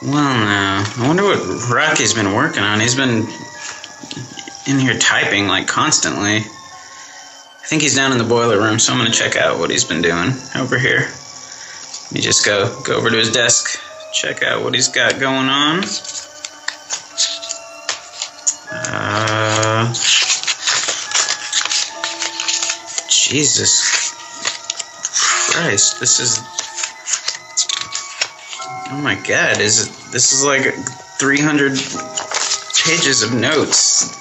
Well, no. I wonder what Rocky's been working on. He's been in here typing, like, constantly. I think he's down in the boiler room, so I'm going to check out what he's been doing over here. Let me just go over to his desk, check out what he's got going on. Jesus Christ, this is... Oh my God, this is like 300 pages of notes.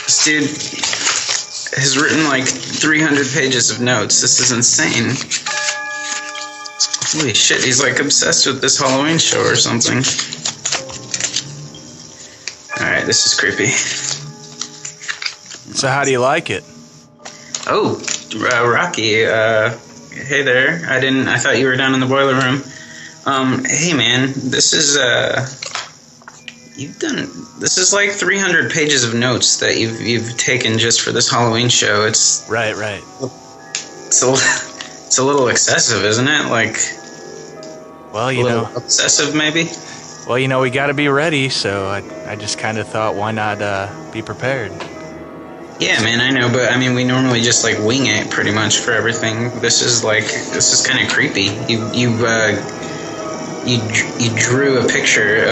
This dude has written like 300 pages of notes. This is insane. Holy shit, he's like obsessed with this Halloween show or something. Alright, this is creepy. So how do you like it? Oh, Rocky, hey there. I thought you were down in the boiler room. Hey man, this is like 300 pages of notes that you've taken just for this Halloween show. It's right. It's a little excessive, isn't it? Like, well, you know, obsessive maybe. Well, you know, we got to be ready, so I just kind of thought, why not be prepared? Yeah, man, I know, but I mean, we normally just like wing it pretty much for everything. This is kind of creepy. You drew a picture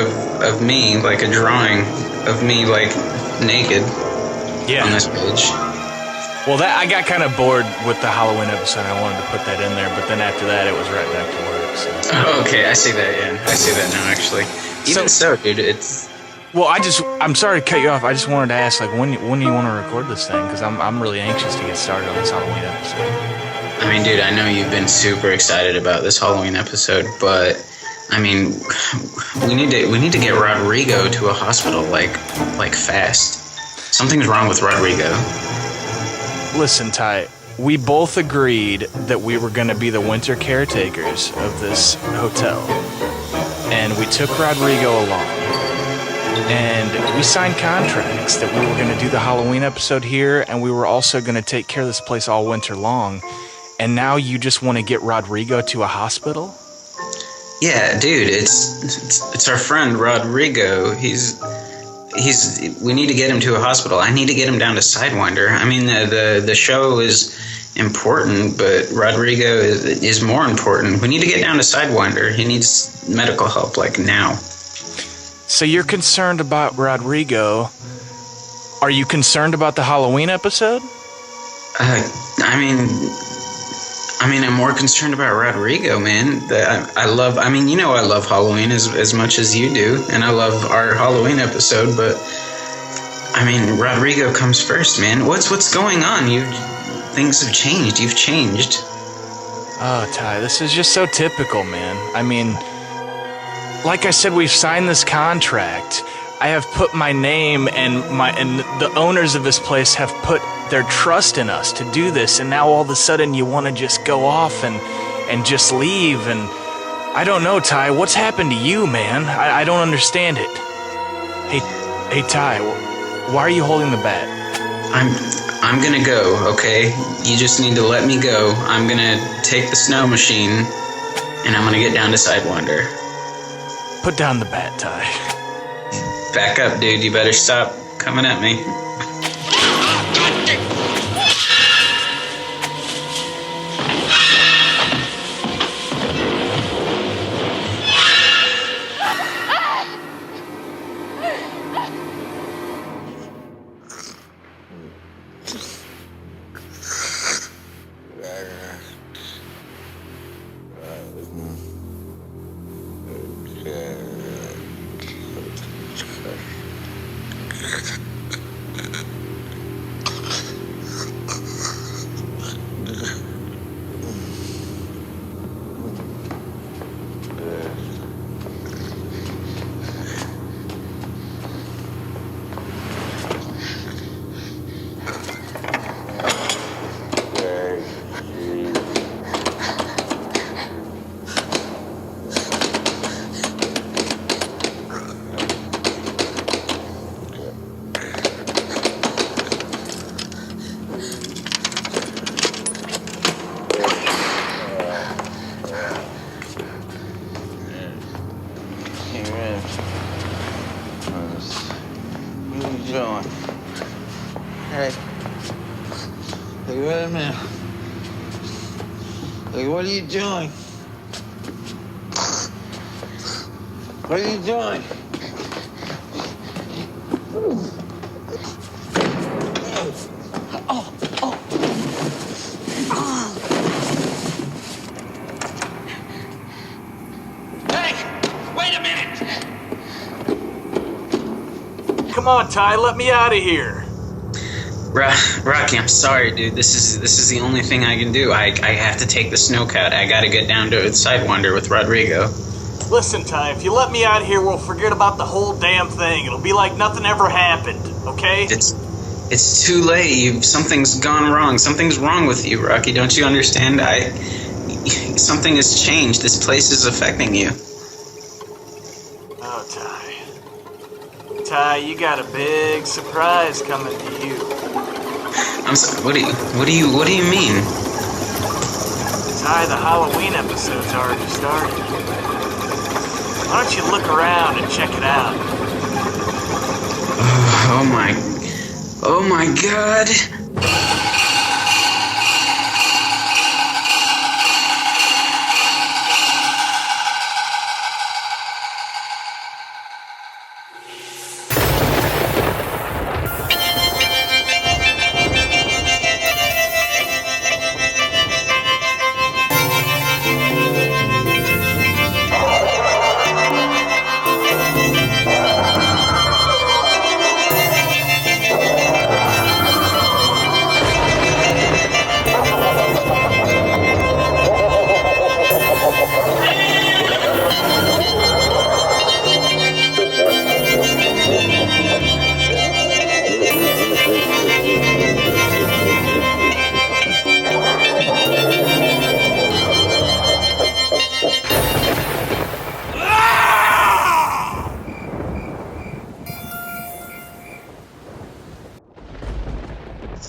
of me, like a drawing of me, like naked. Yeah. On this page. Well, I got kind of bored with the Halloween episode. I wanted to put that in there, but then after that, it was right back to work. So. Oh, okay, I see that. Yeah, I see that now. Actually, even so, dude, it's. Well, I'm sorry to cut you off. I just wanted to ask, like, when do you want to record this thing? Because I'm really anxious to get started on this Halloween episode. I mean, dude, I know you've been super excited about this Halloween episode, but I mean, we need to get Rodrigo to a hospital, like fast. Something's wrong with Rodrigo. Listen, Ty, we both agreed that we were going to be the winter caretakers of this hotel, and we took Rodrigo along. And we signed contracts that we were going to do the Halloween episode here, and we were also going to take care of this place all winter long. And now you just want to get Rodrigo to a hospital? Yeah, dude, it's our friend Rodrigo. We need to get him to a hospital. I need to get him down to Sidewinder. I mean, the show is important, but Rodrigo is more important. We need to get down to Sidewinder. He needs medical help, like, now. So you're concerned about Rodrigo. Are you concerned about the Halloween episode? I mean, I'm more concerned about Rodrigo, man. I love Halloween as much as you do, and I love our Halloween episode, but I mean, Rodrigo comes first, man. What's going on? Things have changed. You've changed. Oh, Ty, this is just so typical, man. I mean, like I said, we've signed this contract. I have put my name and the owners of this place have put their trust in us to do this, and now all of a sudden you want to just go off and just leave, and I don't know, Ty, what's happened to you, man? I don't understand it. Hey, Ty, why are you holding the bat? I'm gonna go, okay? You just need to let me go. I'm gonna take the snow machine, and I'm gonna get down to Sidewinder. Put down the bat, Ty. Back up, dude. You better stop coming at me. now. Like, what are you doing? What are you doing? Hey, wait a minute. Come on, Ty, let me out of here. Rocky, I'm sorry, dude. This is the only thing I can do. I have to take the snowcat. I gotta get down to Sidewinder with Rodrigo. Listen, Ty, if you let me out of here, we'll forget about the whole damn thing. It'll be like nothing ever happened, okay? It's too late. Something's gone wrong. Something's wrong with you, Rocky. Don't you understand? Something has changed. This place is affecting you. Oh, Ty. Ty, you got a big surprise coming to you. I'm sorry. What do you mean? Ty, the Halloween episode's already started. Why don't you look around and check it out? Oh my God.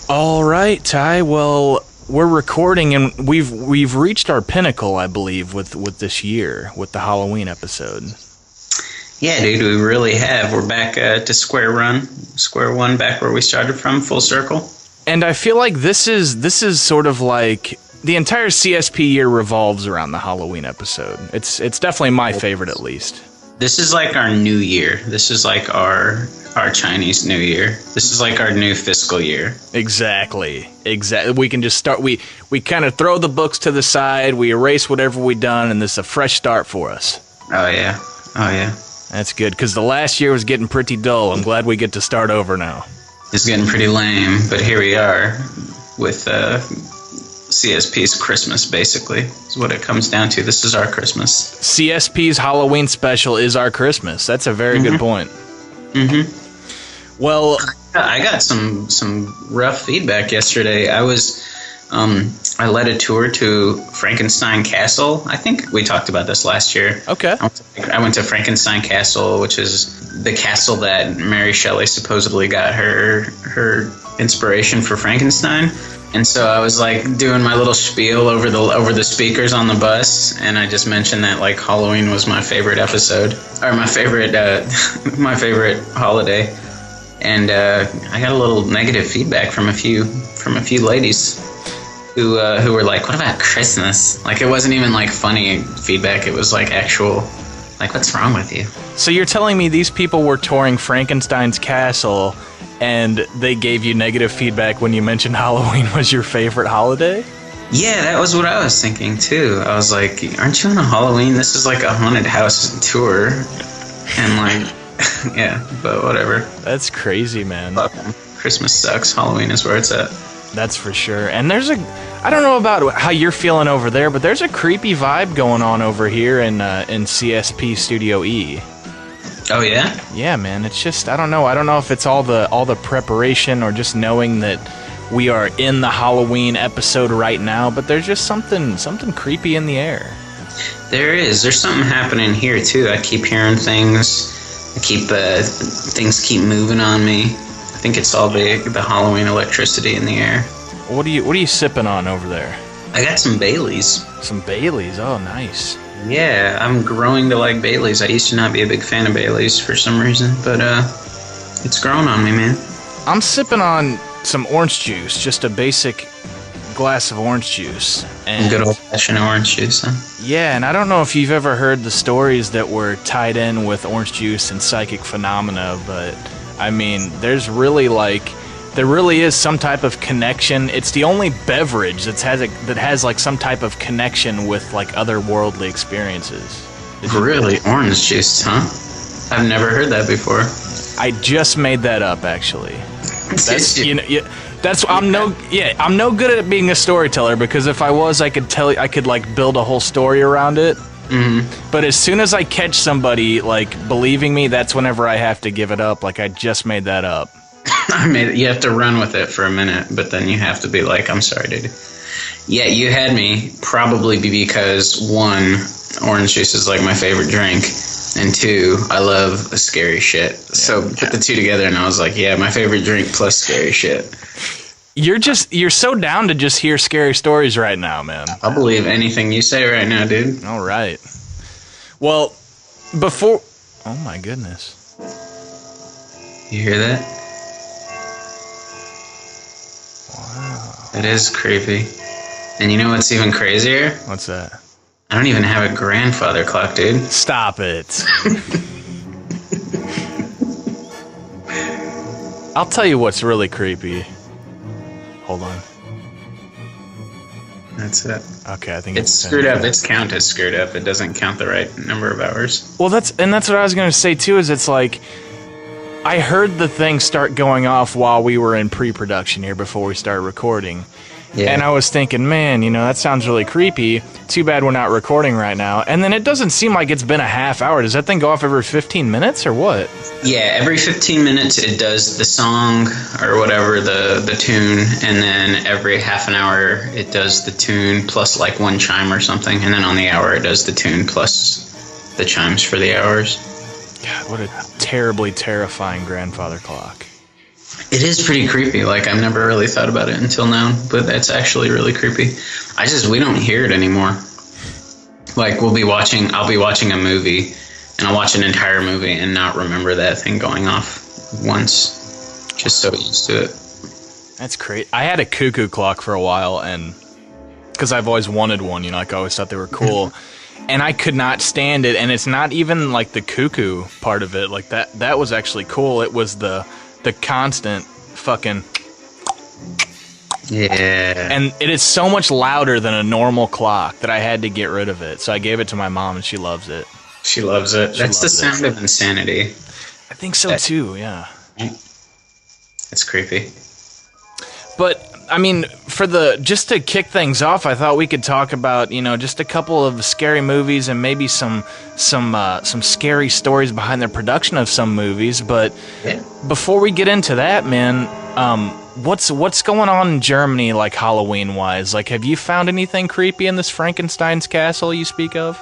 All right, Ty. Well, we're recording, and we've reached our pinnacle, I believe, with this year, with the Halloween episode. Yeah, dude, we really have. We're back to square one, back where we started from, full circle. And I feel like this is sort of like the entire CSP year revolves around the Halloween episode. It's definitely my favorite, at least. This is like our new year. This is like our Chinese New Year. This is like our new fiscal year. Exactly. We can just start. We kind of throw the books to the side. We erase whatever we done, and this is a fresh start for us. Oh yeah. That's good, because the last year was getting pretty dull. I'm glad we get to start over now. It's getting pretty lame, but here we are with CSP's Christmas, basically, is what it comes down to. This is our Christmas. CSP's Halloween special is our Christmas. That's a very good point. Well, I got some rough feedback yesterday. I led a tour to Frankenstein Castle. I think we talked about this last year. Okay. I went to Frankenstein Castle, which is the castle that Mary Shelley supposedly got her inspiration for Frankenstein. And so I was like doing my little spiel over the speakers on the bus, and I just mentioned that like Halloween was my favorite episode, or my favorite my favorite holiday. And I got a little negative feedback from a few ladies who were like, "What about Christmas?" Like, it wasn't even like funny feedback. It was like actual, like, "What's wrong with you?" So you're telling me these people were touring Frankenstein's castle, and they gave you negative feedback when you mentioned Halloween was your favorite holiday? Yeah, that was what I was thinking too. I was like, "Aren't you on a Halloween? This is like a haunted house tour," and like. Yeah, but whatever. That's crazy, man. Christmas sucks. Halloween is where it's at. That's for sure. And I don't know about how you're feeling over there, but there's a creepy vibe going on over here in CSP Studio E. Oh yeah? Yeah, man. It's just, I don't know. I don't know if it's all the preparation or just knowing that we are in the Halloween episode right now, but there's just something creepy in the air. There's something happening here too. I keep hearing things. Things keep moving on me. I think it's all the Halloween electricity in the air. What are you sipping on over there? I got some Baileys. Some Baileys? Oh, nice. Yeah, I'm growing to like Baileys. I used to not be a big fan of Baileys for some reason, but it's growing on me, man. I'm sipping on some orange juice, just a basic glass of orange juice. And Good old-fashioned orange juice, huh? yeah, and I don't know if you've ever heard the stories that were tied in with orange juice and psychic phenomena, but I mean, there really is some type of connection. It's the only beverage that has like some type of connection with like otherworldly experiences. Really? Orange juice, huh? I've never heard that before. I just made that up, actually. That's I'm no good at being a storyteller, because if I was, I could like build a whole story around it. Mm-hmm. But as soon as I catch somebody like believing me, that's whenever I have to give it up. Like, I just made that up. You have to run with it for a minute, but then you have to be like, I'm sorry, dude. Yeah, you had me, probably because 1, orange juice is like my favorite drink, and 2, I love scary shit. Yeah, so put the 2 together, and I was like, yeah, my favorite drink plus scary shit. You're so down to just hear scary stories right now, man. I'll believe anything you say right now, dude. All right. Well, before... Oh, my goodness. You hear that? Wow. It is creepy. And you know what's even crazier? What's that? I don't even have a grandfather clock, dude. Stop it. I'll tell you what's really creepy. Hold on. That's it. Okay, I think it's screwed up. Its count is screwed up. It doesn't count the right number of hours. Well, that's what I was going to say too, is it's like, I heard the thing start going off while we were in pre-production here before we started recording. Yeah. And I was thinking, man, that sounds really creepy. Too bad we're not recording right now. And then it doesn't seem like it's been a half hour. Does that thing go off every 15 minutes or what? Yeah, every 15 minutes it does the song or whatever, the tune. And then every half an hour it does the tune plus like 1 chime or something. And then on the hour it does the tune plus the chimes for the hours. God, what a terribly terrifying grandfather clock. It is pretty creepy. Like, I've never really thought about it until now, but that's actually really creepy. We don't hear it anymore. Like, I'll be watching a movie, and I'll watch an entire movie and not remember that thing going off once. Just so used to it. That's great. I had a cuckoo clock for a while, and because I've always wanted one, like I always thought they were cool. And I could not stand it, and it's not even like the cuckoo part of it. Like, that was actually cool. It was the constant fucking... Yeah. And it is so much louder than a normal clock that I had to get rid of it. So I gave it to my mom, and she loves it. She loves it. That's the sound of insanity. I think so too, yeah. It's creepy. But I mean, just to kick things off, I thought we could talk about, just a couple of scary movies and maybe some scary stories behind the production of some movies. But before we get into that, man, what's going on in Germany, like Halloween wise? Like, have you found anything creepy in this Frankenstein's castle you speak of?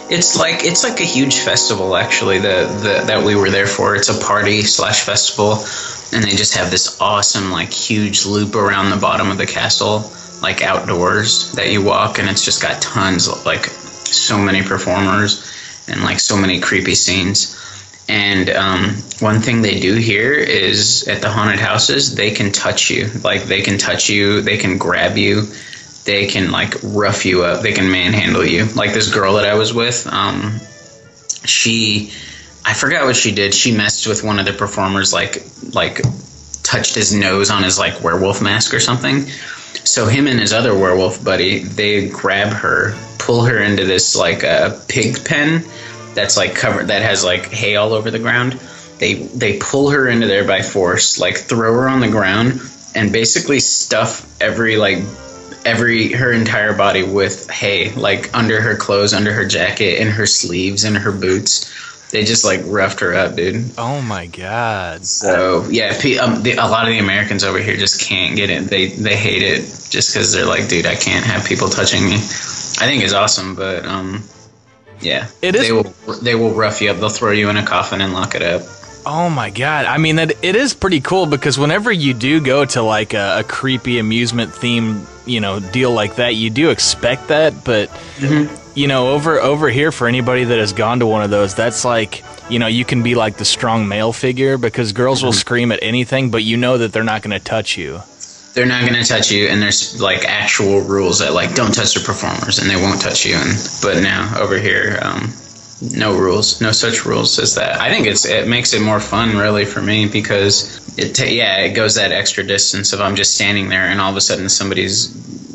It's like a huge festival, actually, that we were there for. It's a party/festival, and they just have this awesome, like, huge loop around the bottom of the castle, like, outdoors that you walk, and it's just got tons of, like, so many performers and, like, so many creepy scenes. And one thing they do here is at the haunted houses, they can touch you. Like, they can touch you, they can grab you. They can, like, rough you up. They can manhandle you. Like, this girl that I was with, I forgot what she did. She messed with one of the performers, like touched his nose on his, like, werewolf mask or something. So him and his other werewolf buddy, they grab her, pull her into this, like, pig pen that's, like, covered, that has, like, hay all over the ground. They pull her into there by force, like, throw her on the ground, and basically stuff her entire body with hay, like, under her clothes, under her jacket, in her sleeves, in her boots. They just, like, roughed her up, dude. Oh my god. So yeah, a lot of the Americans over here just can't get it. They hate it just because they're like, dude, I can't have people touching me. I think it's awesome, but yeah, it is. They will rough you up. They'll throw you in a coffin and lock it up. Oh my god. I mean, it is pretty cool, because whenever you do go to, like, a creepy amusement theme, deal like that, you do expect that, but over here, for anybody that has gone to one of those, that's like you know, you can be like the strong male figure because girls will scream at anything, but you know that they're not going to touch you. They're not going to touch you, and there's like actual rules that like don't touch the performers, and they won't touch you. But now over here, no rules, no such rules as that. I think it makes it more fun, really, for me because it goes that extra distance of I'm just standing there, and all of a sudden somebody's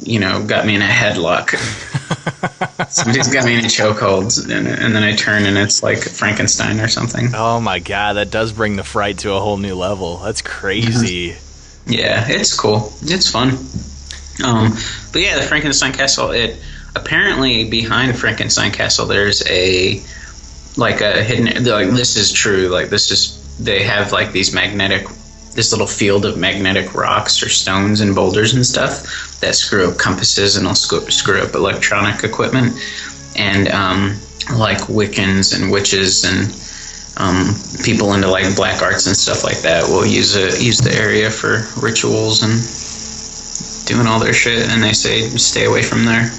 got me in a headlock. Somebody's got me in a chokehold, and then I turn and it's like Frankenstein or something. Oh my god, that does bring the fright to a whole new level. That's crazy. Yeah, it's cool. It's fun. But yeah, the Frankenstein Castle. Apparently behind Frankenstein Castle, there's a hidden. Like, this is true. Like, they have like this little field of magnetic rocks or stones and boulders and stuff that screw up compasses and will screw up electronic equipment, and like Wiccans and witches and people into like black arts and stuff like that will use the area for rituals and doing all their shit, and they say stay away from there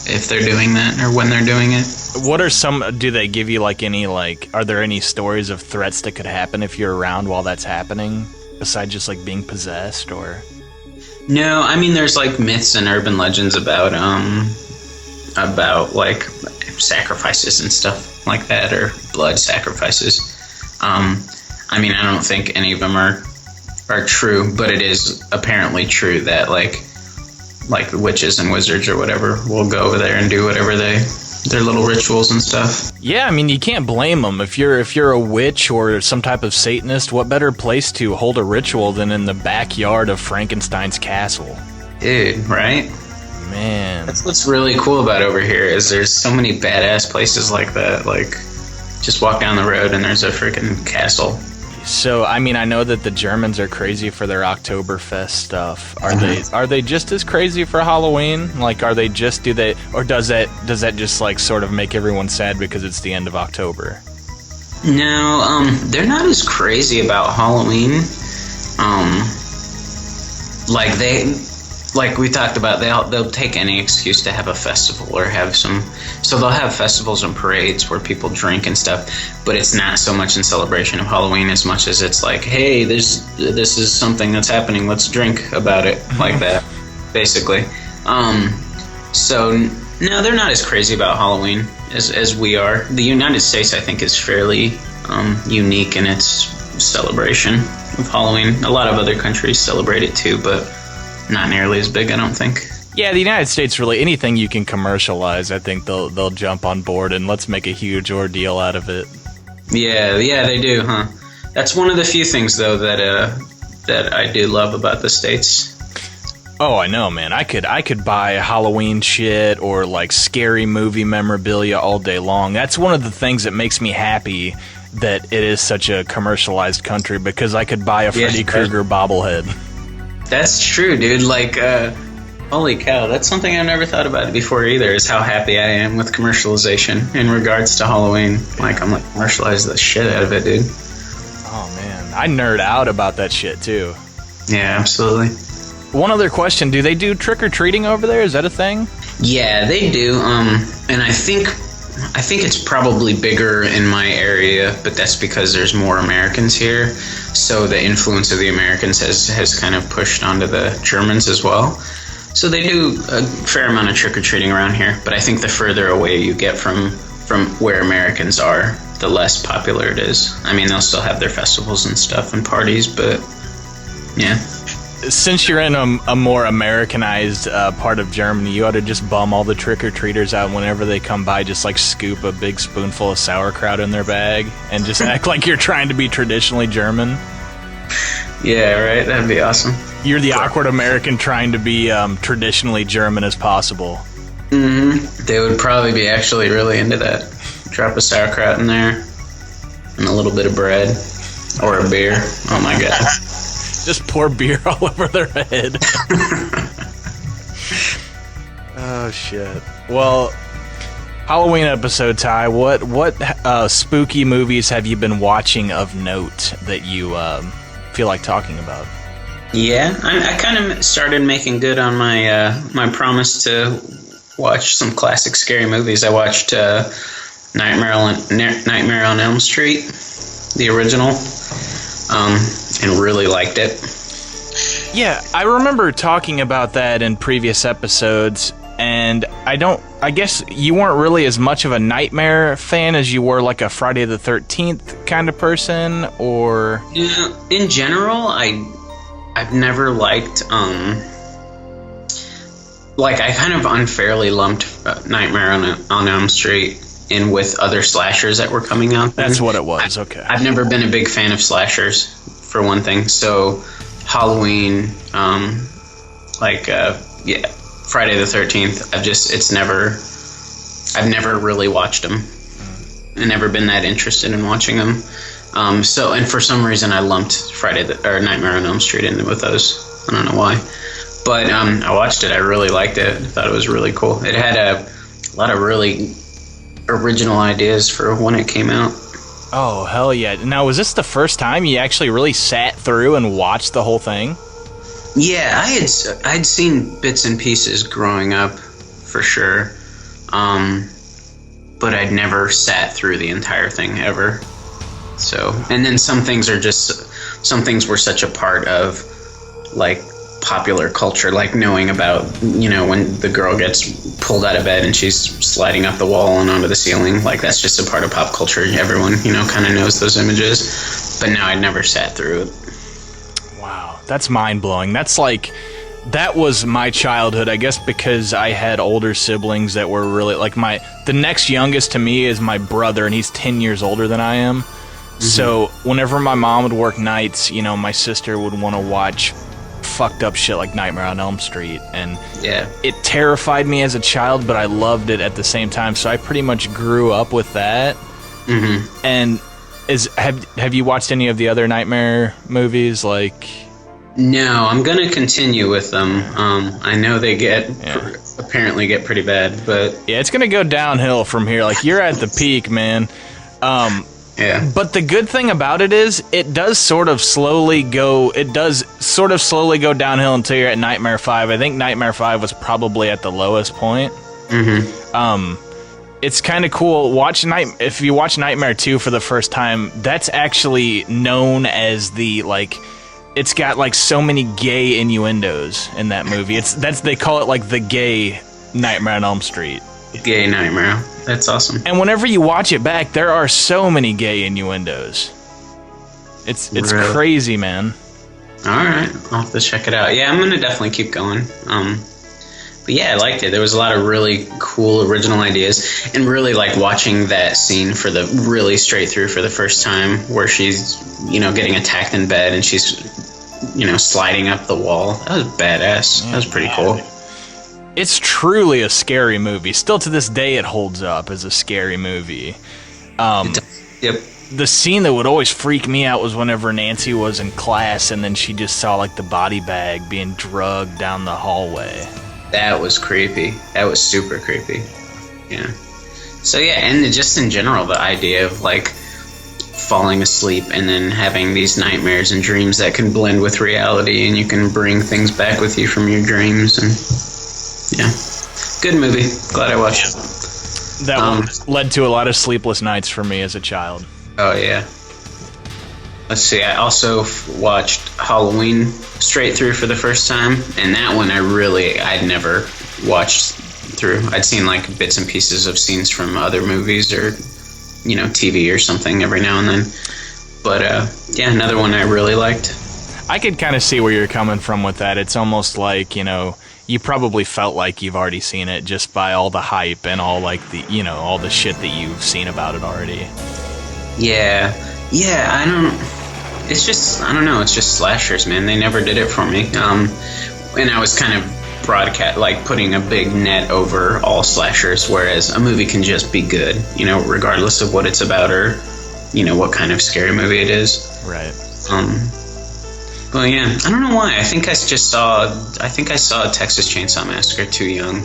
if they're doing that or when they're doing it. What are do they give you like any, like, are there any stories of threats that could happen if you're around while that's happening besides just like being possessed? Or no, I mean there's like myths and urban legends about like sacrifices and stuff like that, or blood sacrifices. I mean, I don't think any of them are true, but it is apparently true that like the witches and wizards or whatever will go over there and do whatever their little rituals and stuff. Yeah, I mean, you can't blame them. If you're a witch or some type of Satanist, what better place to hold a ritual than in the backyard of Frankenstein's castle? Dude, right? Man, that's what's really cool about over here is there's so many badass places like that. Like, just walk down the road and there's a freaking castle. So, I mean, I know that the Germans are crazy for their Oktoberfest stuff. Are they just as crazy for Halloween? Like, or does that just like sort of make everyone sad because it's the end of October? No, they're not as crazy about Halloween. Like we talked about, they'll take any excuse to have a festival or have some. So they'll have festivals and parades where people drink and stuff, but it's not so much in celebration of Halloween as much as it's like, hey, this is something that's happening. Let's drink about it, like that, basically. So no, they're not as crazy about Halloween as we are. The United States, I think, is fairly unique in its celebration of Halloween. A lot of other countries celebrate it too, but not nearly as big, I don't think. Yeah, the United States, really, anything you can commercialize, I think they'll jump on board and let's make a huge ordeal out of it. Yeah, they do, huh? That's one of the few things, though, that I do love about the States. Oh, I know, man. I could buy Halloween shit or like scary movie memorabilia all day long. That's one of the things that makes me happy that it is such a commercialized country, because I could buy a Freddy Krueger bobblehead. That's true, dude. Like, holy cow, that's something I've never thought about before either, is how happy I am with commercialization in regards to Halloween. Like, I'm like, commercialize the shit out of it, dude. Oh, man. I nerd out about that shit, too. Yeah, absolutely. One other question. Do they do trick-or-treating over there? Is that a thing? Yeah, they do. And I think it's probably bigger in my area, but that's because there's more Americans here. So the influence of the Americans has kind of pushed onto the Germans as well. So they do a fair amount of trick-or-treating around here. But I think the further away you get from where Americans are, the less popular it is. I mean, they'll still have their festivals and stuff and parties, but yeah. Since you're in a more Americanized part of Germany, you ought to just bum all the trick-or-treaters out whenever they come by. Just like scoop a big spoonful of sauerkraut in their bag and just act like you're trying to be traditionally German. Yeah, right? That'd be awesome. You're the awkward American trying to be traditionally German as possible. Mm-hmm. They would probably be actually really into that. Drop a sauerkraut in there and a little bit of bread or a beer. Oh my god. Just pour beer all over their head. Oh, shit. Well, Halloween episode, Ty, what spooky movies have you been watching of note that you feel like talking about? Yeah, I kind of started making good on my my promise to watch some classic scary movies. I watched Nightmare on Elm Street, the original, and really liked it. Yeah, I remember talking about that in previous episodes, and I guess you weren't really as much of a Nightmare fan as you were like a Friday the 13th kind of person, or... Yeah, in general, I've never liked, like, I kind of unfairly lumped Nightmare on Elm Street in with other slashers that were coming out then. That's what it was, okay. I've never been a big fan of slashers, for one thing, so Halloween, Friday the 13th, I've never really watched them. I've never been that interested in watching them. And for some reason I lumped Nightmare on Elm Street in with those. I don't know why. But I watched it. I really liked it. I thought it was really cool. It had a lot of really original ideas for when it came out. Oh, hell yeah. Now, was this the first time you actually really sat through and watched the whole thing? Yeah, I'd seen bits and pieces growing up, for sure. But I'd never sat through the entire thing ever. So, and then some things were such a part of, like, popular culture, like knowing about, when the girl gets pulled out of bed and she's sliding up the wall and onto the ceiling, like that's just a part of pop culture. Everyone, kind of knows those images, but no, I'd never sat through it. Wow, that's mind-blowing. That was my childhood, I guess, because I had older siblings that were really, like, the next youngest to me is my brother, and he's 10 years older than I am. Mm-hmm. So whenever my mom would work nights, my sister would want to watch fucked up shit like Nightmare on Elm Street, and yeah, it terrified me as a child, but I loved it at the same time, so I pretty much grew up with that. Mm-hmm. And have you watched any of the other Nightmare movies? Like, no, I'm gonna continue with them. I know they apparently get pretty bad, but yeah, it's gonna go downhill from here. Like, you're at the peak, man. Yeah. But the good thing about it is it does sort of slowly go downhill until you're at Nightmare 5. I think Nightmare 5 was probably at the lowest point. Mm-hmm. It's kind of cool. If you watch Nightmare 2 for the first time, that's actually known as it's got like so many gay innuendos in that movie. They call it like the gay Nightmare on Elm Street. Gay Nightmare. That's awesome. And whenever you watch it back, there are so many gay innuendos. It's really crazy, man. All right, I'll have to check it out. Yeah, I'm gonna definitely keep going. But yeah, I liked it. There was a lot of really cool original ideas, and really like watching that scene really straight through for the first time, where she's getting attacked in bed and she's sliding up the wall. That was badass. Yeah, that was pretty cool. It's truly a scary movie. Still to this day, it holds up as a scary movie. Yep. The scene that would always freak me out was whenever Nancy was in class and then she just saw like the body bag being drugged down the hallway. That was creepy. That was super creepy. Yeah. So yeah, and just in general, the idea of like falling asleep and then having these nightmares and dreams that can blend with reality, and you can bring things back with you from your dreams. And yeah, good movie. Glad I watched it. That one led to a lot of sleepless nights for me as a child. Oh yeah. Let's see, I also watched Halloween straight through for the first time, and that one I'd never watched through. I'd seen like bits and pieces of scenes from other movies or TV or something every now and then. But yeah, another one I really liked. I could kind of see where you're coming from with that. It's almost like, you probably felt like you've already seen it just by all the hype and all like the, all the shit that you've seen about it already. Yeah, I don't know. It's just slashers, man. They never did it for me. And I was kind of putting a big net over all slashers, whereas a movie can just be good, regardless of what it's about or, what kind of scary movie it is. Right. Well, yeah, I don't know why. I think I saw Texas Chainsaw Massacre too young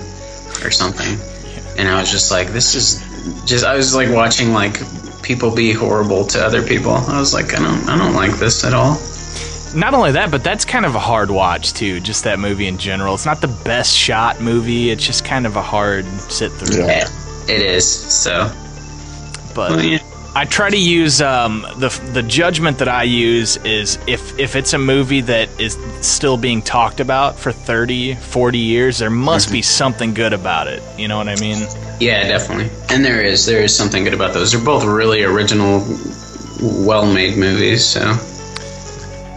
or something. And I was just like, I was like watching like people be horrible to other people. I was like, I don't like this at all. Not only that, but that's kind of a hard watch too, just that movie in general. It's not the best shot movie, it's just kind of a hard sit through. Yeah, it is. So But Well, yeah. I try to use the judgment that I use is if it's a movie that is still being talked about for 30, 40 years, there must be something good about it. You know what I mean? Yeah, definitely. And there is something good about those. They're both really original, well-made movies. So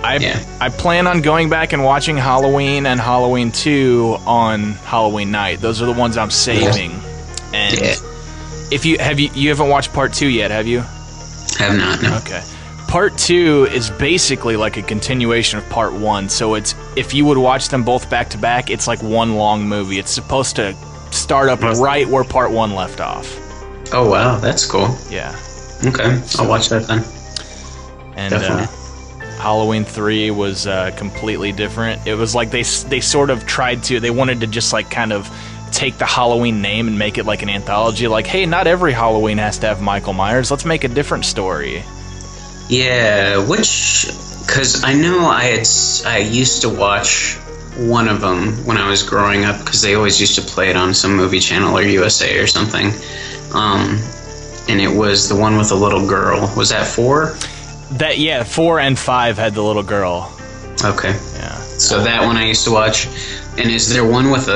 I plan on going back and watching Halloween and Halloween 2 on Halloween night. Those are the ones I'm saving. And if you haven't watched part 2 yet, have you? Have not, no. Okay. Part 2 is basically like a continuation of part 1. So it's, if you would watch them both back to back, it's like one long movie. It's supposed to start up right where part 1 left off. Oh wow, that's cool. Yeah. Okay, I'll watch that then. And Definitely. Halloween 3 was completely different. It was like they sort of tried to, they wanted to just like kind of take the Halloween name and make it like an anthology. Like, hey, not every Halloween has to have Michael Myers. Let's make a different story. Yeah, because I know I used to watch one of them when I was growing up because they always used to play it on some movie channel or USA or something. And it was the one with the little girl. Was that 4? 4 and 5 had the little girl. Okay. Yeah. So that one I used to watch. And is there one with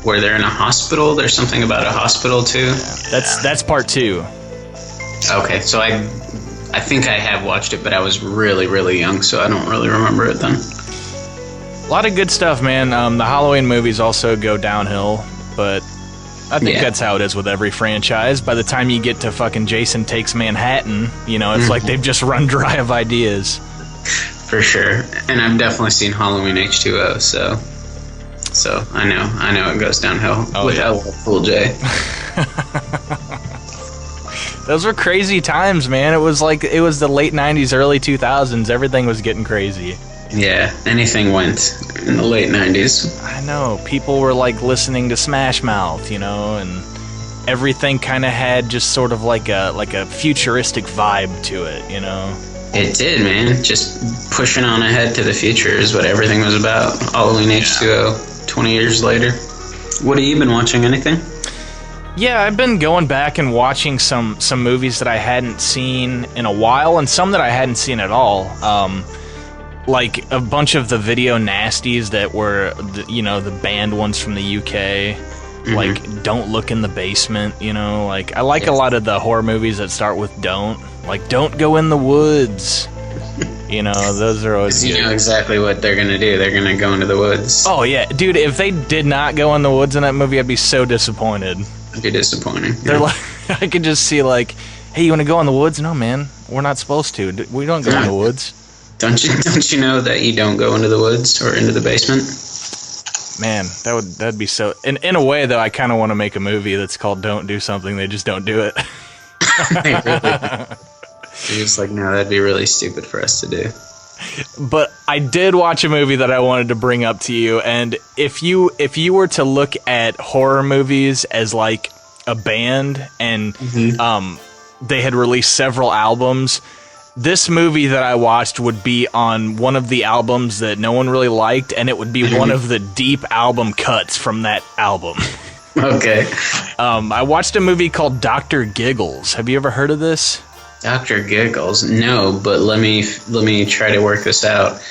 where they're in a hospital? There's something about a hospital too. That's part 2. Okay, so I think I have watched it, but I was really, really young, so I don't really remember it then. A lot of good stuff, man. The Halloween movies also go downhill, but I think that's how it is with every franchise. By the time you get to fucking Jason Takes Manhattan, it's like they've just run dry of ideas. For sure. And I've definitely seen Halloween H2O, so I know it goes downhill with LL Cool J. Those were crazy times, man. It was the late 90s, early 2000s. Everything was getting crazy. Yeah, anything went in the late 90s. I know. People were like listening to Smash Mouth, and everything kind of had just sort of like a futuristic vibe to it, It did, man. Just pushing on ahead to the future is what everything was about. Halloween H2O, 20 years later. What have you been watching? Anything? Yeah, I've been going back and watching some movies that I hadn't seen in a while, and some that I hadn't seen at all. Like a bunch of the video nasties that were, the banned ones from the UK. Like Don't Look in the Basement, Like I like a lot of the horror movies that start with don't. Like Don't Go in the Woods. Those are always good. You know exactly what they're gonna do. They're gonna go into the woods. Oh yeah, dude, if they did not go in the woods in that movie, I'd be so disappointed. It'd be disappointing. They're like, I could just see like, hey, you want to go in the woods? No, man, we're not supposed to. We don't go in the woods. Don't you know that you don't go into the woods or into the basement? Man, that'd be so. In a way, though, I kind of want to make a movie that's called "Don't Do Something." They just don't do it. You're just like, no, that'd be really stupid for us to do. But I did watch a movie that I wanted to bring up to you, and if you were to look at horror movies as like a band, and they had released several albums, this movie that I watched would be on one of the albums that no one really liked, and it would be one of the deep album cuts from that album. Okay. I watched a movie called Dr. Giggles. Have you ever heard of this? Dr. Giggles? No, but let me try to work this out.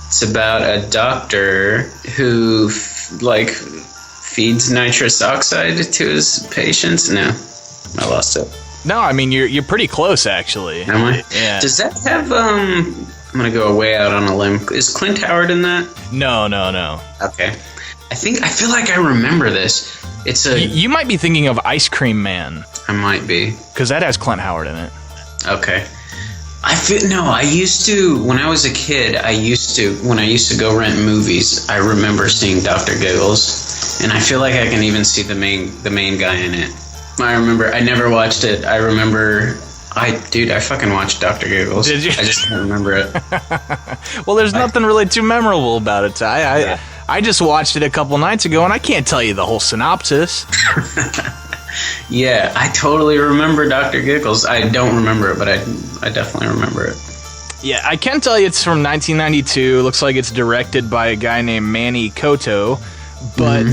It's about a doctor who feeds nitrous oxide to his patients. No, I lost it. No, I mean you're pretty close actually. Am I? Yeah. Does that have I'm gonna go way out on a limb. Is Clint Howard in that? No. Okay. I feel like I remember this. It's a. You might be thinking of Ice Cream Man. I might be. Because that has Clint Howard in it. Okay. I used to, when I was a kid, when I used to go rent movies, I remember seeing Dr. Giggles, and I feel like I can even see the main guy in it. I never watched it. I fucking watched Dr. Giggles. Did you? I just can't remember it. Well, there's nothing really too memorable about it, Ty. I just watched it a couple nights ago, and I can't tell you the whole synopsis. Yeah, I totally remember Dr. Giggles. I don't remember it, but I definitely remember it. Yeah, I can tell you it's from 1992. Looks like it's directed by a guy named Manny Koto, but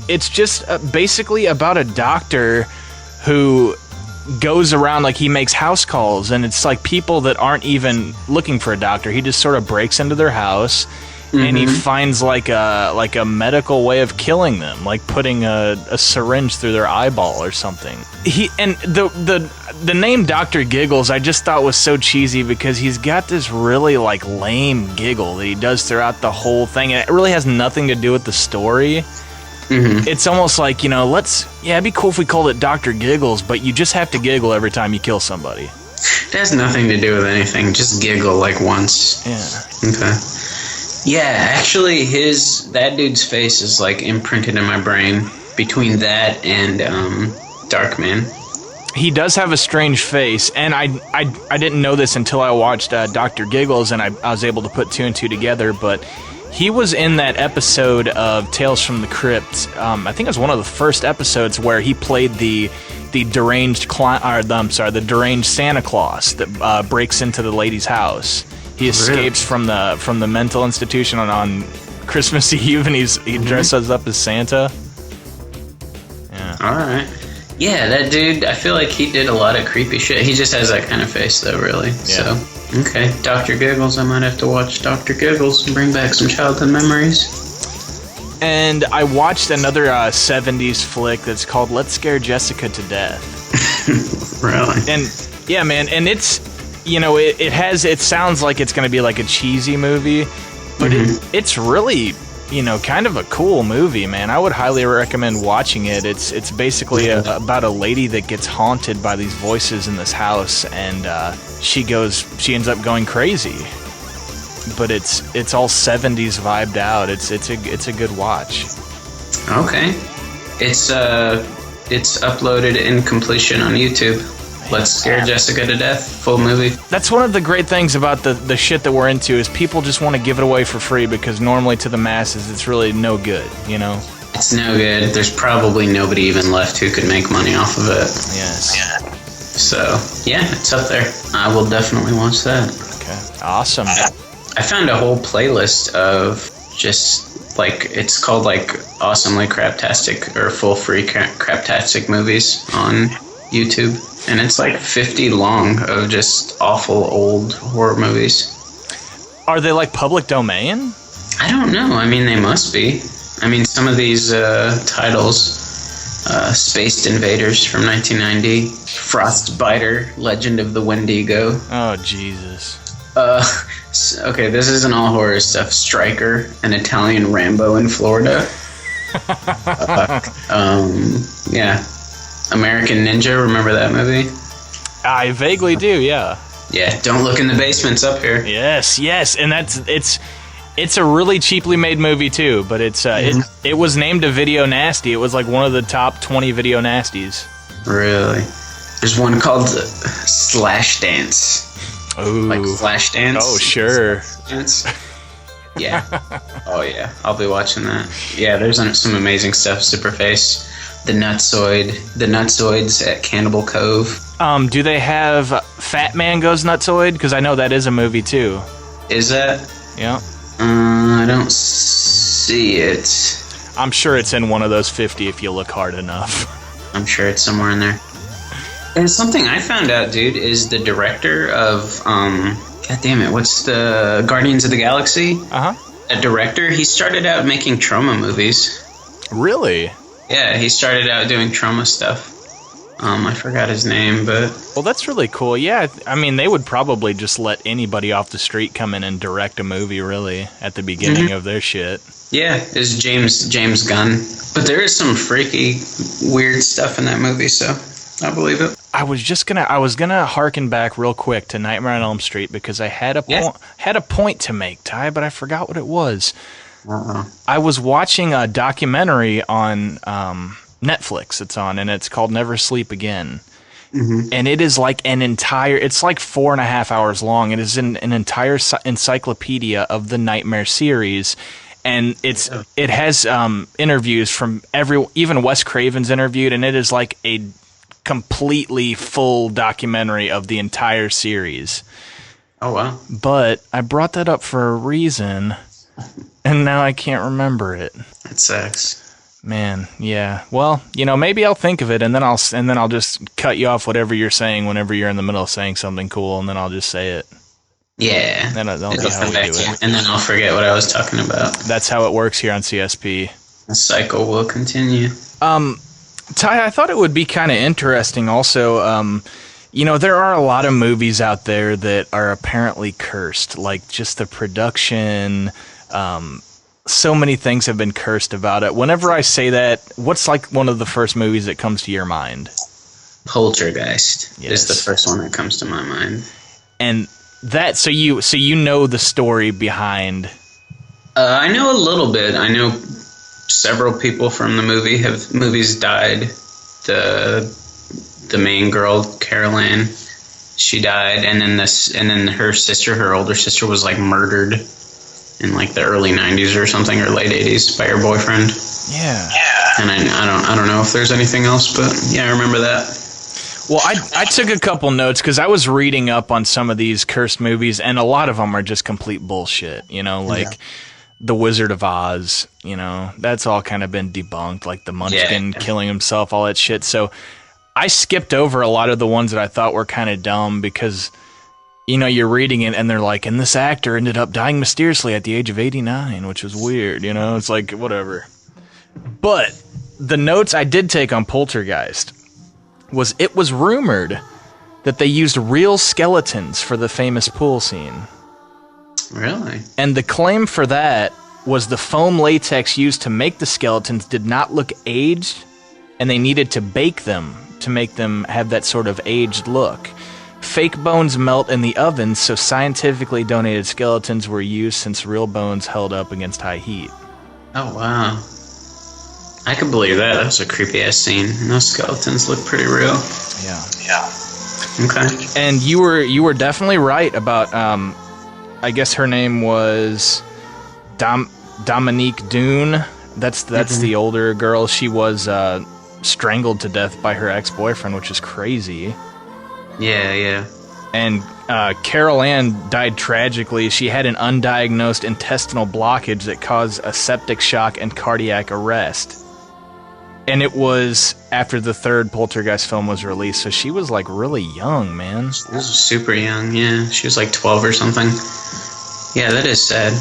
it's just basically about a doctor who goes around, like he makes house calls, and it's like people that aren't even looking for a doctor. He just sort of breaks into their house, and he finds like a medical way of killing them, like putting a syringe through their eyeball or something. The name Dr. Giggles I just thought was so cheesy because he's got this really like lame giggle that he does throughout the whole thing, and it really has nothing to do with the story. It's almost like, it'd be cool if we called it Dr. Giggles, but you just have to giggle every time you kill somebody. It has nothing to do with anything. Just giggle like once. Yeah. Okay. Yeah, actually, that dude's face is like imprinted in my brain between that and Darkman. He does have a strange face, and I didn't know this until I watched Dr. Giggles, and I was able to put two and two together, but he was in that episode of Tales from the Crypt. I think it was one of the first episodes where he played the deranged the deranged Santa Claus that breaks into the lady's house. He escapes from the mental institution on Christmas Eve, and he dresses up as Santa. Yeah. All right. Yeah, that dude, I feel like he did a lot of creepy shit. He just has that kind of face, though, really. Yeah. So, okay. Dr. Giggles, I might have to watch Dr. Giggles and bring back some childhood memories. And I watched another 70s flick that's called Let's Scare Jessica to Death. Really? And, yeah, man, and it's, it sounds like it's going to be like a cheesy movie, but it's really... kind of a cool movie, man. I would highly recommend watching it. It's basically about a lady that gets haunted by these voices in this house, and she ends up going crazy. But it's all 70s vibed out. It's a good watch. Okay. It's uploaded in completion on YouTube. Let's Scare Jessica to Death, full movie. That's one of the great things about the shit that we're into is people just want to give it away for free because normally to the masses it's really no good, It's no good. There's probably nobody even left who could make money off of it. Yes. Yeah. So, yeah, it's up there. I will definitely watch that. Okay. Awesome. I found a whole playlist of just, it's called, Awesomely Craptastic or Full Free Craptastic Movies on YouTube. And it's 50 long of just awful old horror movies. Are they public domain? I don't know. I mean, they must be. I mean, some of these titles, Spaced Invaders from 1990, Frostbiter, Legend of the Wendigo. Oh, Jesus. Okay, this isn't all horror stuff. Striker, an Italian Rambo in Florida. Yeah. American Ninja, remember that movie? I vaguely do, yeah. Yeah, Don't Look in the Basement's up here. Yes, and it's a really cheaply made movie too, but it was named a video nasty. It was one of the top 20 video nasties. Really? There's one called Slash Dance. Ooh. Flash Dance. Oh, sure. Dance. Yeah. Oh yeah, I'll be watching that. Yeah, there's some amazing stuff. Superface. The Nutsoids at Cannibal Cove. Do they have Fat Man Goes Nutsoid? Because I know that is a movie too. Is that? Yeah. I don't see it. I'm sure it's in one of those 50 if you look hard enough. I'm sure it's somewhere in there. And something I found out, dude, is the director of God damn it, what's the Guardians of the Galaxy? A director. He started out making trauma movies. Really? Yeah, he started out doing trauma stuff. I forgot his name, but... Well, that's really cool. Yeah, I mean, they would probably just let anybody off the street come in and direct a movie, really, at the beginning of their shit. Yeah, it's James Gunn. But there is some freaky, weird stuff in that movie, so I believe it. I was gonna harken back real quick to Nightmare on Elm Street because I had a point to make, Ty, but I forgot what it was. I was watching a documentary on Netflix. It's on, and it's called Never Sleep Again. And it is it's 4.5 hours long. It is an entire encyclopedia of the Nightmare series. And it has interviews from even Wes Craven's interviewed, and it is like a completely full documentary of the entire series. Oh, wow. But I brought that up for a reason, and now I can't remember it. That sucks. Man, yeah. Well, maybe I'll think of it, and then I'll just cut you off whatever you're saying whenever you're in the middle of saying something cool, and then I'll just say it. Yeah. That'll be how we do it. And then I'll forget what I was talking about. That's how it works here on CSP. The cycle will continue. Ty, I thought it would be kind of interesting also. There are a lot of movies out there that are apparently cursed, like just the production. So many things have been cursed about it. Whenever I say that, what's like one of the first movies that comes to your mind? Poltergeist is the first one that comes to my mind. And that, so you know the story behind. I know a little bit. I know several people from the movies died. The main girl, Carol Ann, she died, and then her older sister was like murdered in like the early 90s or something, or late 80s by her boyfriend. Yeah. And I don't know if there's anything else, but yeah, I remember that. Well, I took a couple notes because I was reading up on some of these cursed movies, and a lot of them are just complete bullshit. The Wizard of Oz. That's all kind of been debunked, like the Munchkin killing himself, all that shit. So I skipped over a lot of the ones that I thought were kind of dumb because, you're reading it and they're like, and this actor ended up dying mysteriously at the age of 89, which was weird. It's like, whatever. But the notes I did take on Poltergeist was it was rumored that they used real skeletons for the famous pool scene. Really? And the claim for that was the foam latex used to make the skeletons did not look aged, and they needed to bake them to make them have that sort of aged look. Fake bones melt in the oven, so scientifically donated skeletons were used since real bones held up against high heat. Oh, wow. I could believe that. That was a creepy-ass scene. And those skeletons look pretty real. Yeah. Okay. And you were definitely right about, I guess her name was Dominique Dune. That's the older girl. She was strangled to death by her ex-boyfriend, which is crazy. Yeah. And Carol Ann died tragically. She had an undiagnosed intestinal blockage that caused a septic shock and cardiac arrest. And it was after the third Poltergeist film was released, so she was like really young, man. She was super young, yeah. She was like 12 or something. Yeah, that is sad.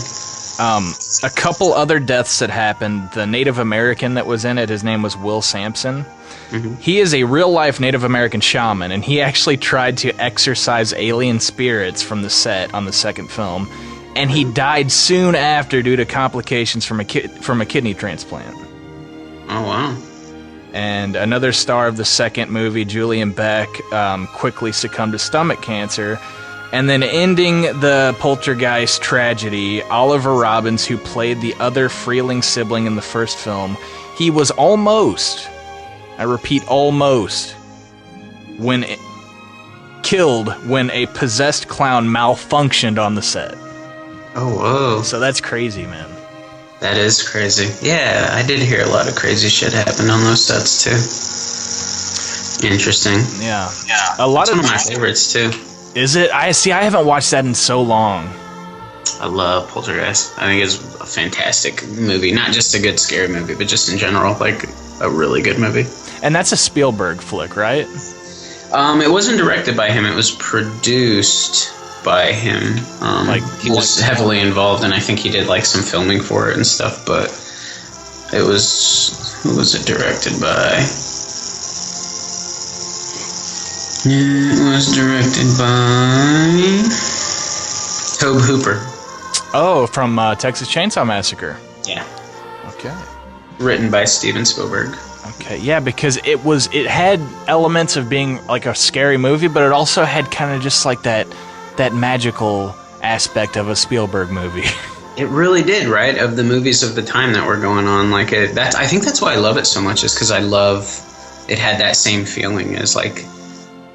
A couple other deaths that happened. The Native American that was in it, his name was Will Sampson. Mm-hmm. He is a real-life Native American shaman, and he actually tried to exorcise alien spirits from the set on the second film, and he died soon after due to complications from a kidney transplant. Oh, wow. And another star of the second movie, Julian Beck, quickly succumbed to stomach cancer. And then ending the Poltergeist tragedy, Oliver Robbins, who played the other Freeling sibling in the first film, he was almost, I repeat, almost, killed when a possessed clown malfunctioned on the set. Oh, whoa. So that's crazy, man. That is crazy. Yeah, I did hear a lot of crazy shit happen on those sets, too. Interesting. Yeah. A lot of my favorites, too. Is it? I haven't watched that in so long. I love Poltergeist. I think it's a fantastic movie. Not just a good scary movie, but just in general, like a really good movie. And that's a Spielberg flick, right? It wasn't directed by him. It was produced by him. He was heavily involved, and I think he did like some filming for it and stuff. But it was, who was it directed by? It was directed by Tobe Hooper. Oh, from Texas Chainsaw Massacre. Yeah. Okay. Written by Steven Spielberg. Okay, yeah, because it had elements of being like a scary movie, but it also had kind of just like that magical aspect of a Spielberg movie. It really did, right? Of the movies of the time that were going on, like I think that's why I love it so much, is because I love it had that same feeling as like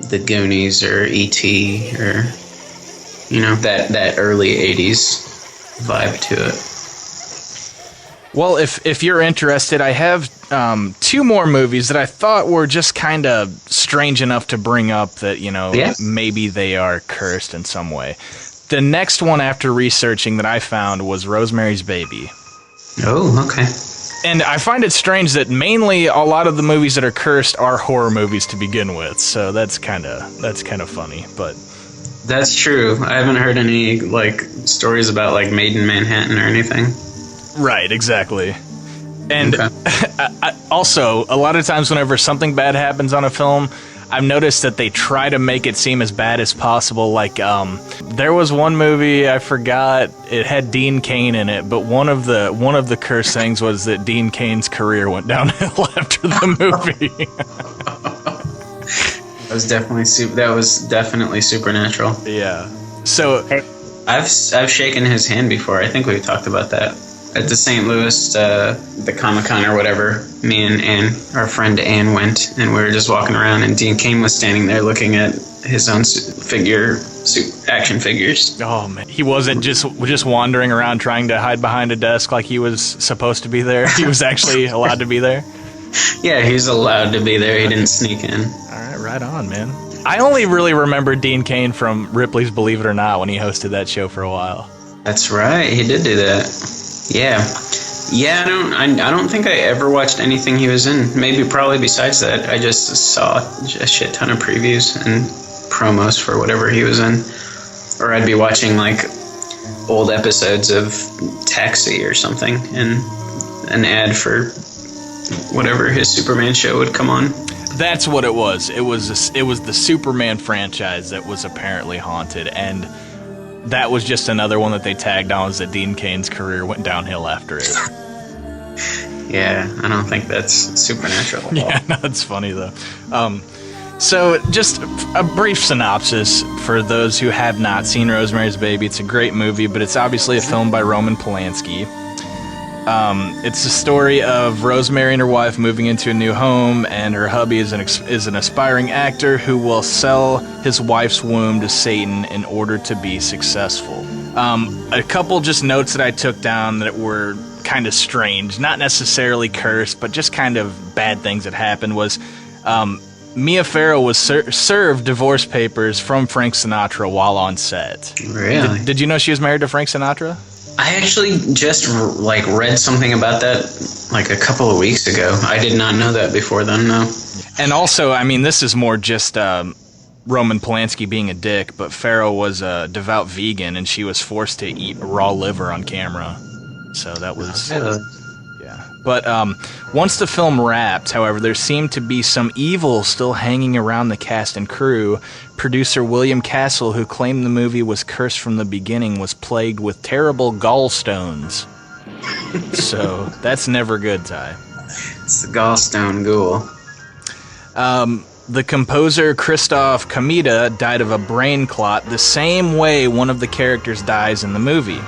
the Goonies or E.T. or that early 80s vibe to it. Well, if you're interested, I have two more movies that I thought were just kind of strange enough to bring up that, maybe they are cursed in some way. The next one after researching that I found was Rosemary's Baby. Oh, okay. And I find it strange that mainly a lot of the movies that are cursed are horror movies to begin with. So that's kind of funny, but That's true. I haven't heard any like stories about like Made in Manhattan or anything. right, exactly. And Okay. also, a lot of times whenever something bad happens on a film, I've noticed that they try to make it seem as bad as possible. Like, there was one movie, I forgot, it had Dean Cain in it, but one of the curse things was that Dean Cain's career went downhill after the movie. That was definitely supernatural. Yeah. So I've shaken his hand before. I think we've talked about that at the St. Louis, the Comic-Con or whatever. Me and Ann, our friend Ann, went, and we were just walking around, and Dean Cain was standing there looking at his own action figures. oh man, he wasn't just wandering around trying to hide behind a desk like he was supposed to be there. He was actually allowed to be there. Yeah, he's allowed to be there. He didn't sneak in. All right, right on, man. I only really remember Dean Cain from Ripley's Believe It or Not when he hosted that show for a while. That's right. He did do that. Yeah. Yeah, I don't think I ever watched anything he was in. Maybe probably besides that, I just saw a shit ton of previews and promos for whatever he was in. Or I'd be watching like old episodes of Taxi or something, and an ad for whatever his Superman show would come on. That's what it was. It was the Superman franchise that was apparently haunted, and that was just another one that they tagged on, was that Dean Cain's career went downhill after it. Yeah, I don't think that's supernatural at all. Yeah, no, it's funny though. So just a brief synopsis for those who have not seen Rosemary's Baby. It's a great movie, but it's obviously a film by Roman Polanski. It's the story of Rosemary and her wife moving into a new home, and her hubby is an aspiring actor who will sell his wife's womb to Satan in order to be successful. A couple just notes that I took down that were kind of strange, not necessarily cursed, but just kind of bad things that happened was Mia Farrow was served divorce papers from Frank Sinatra while on set. Really? Did you know she was married to Frank Sinatra? I actually just read something about that like a couple of weeks ago. I did not know that before then, though. And also, I mean, this is more just Roman Polanski being a dick, but Farrow was a devout vegan, and she was forced to eat raw liver on camera. So that was... Yeah. But once the film wrapped, however, there seemed to be some evil still hanging around the cast and crew. Producer William Castle, who claimed the movie was cursed from the beginning, was plagued with terrible gallstones. So that's never good, Ty. It's the gallstone ghoul. The composer Christoph Kamita died of a brain clot the same way one of the characters dies in the movie.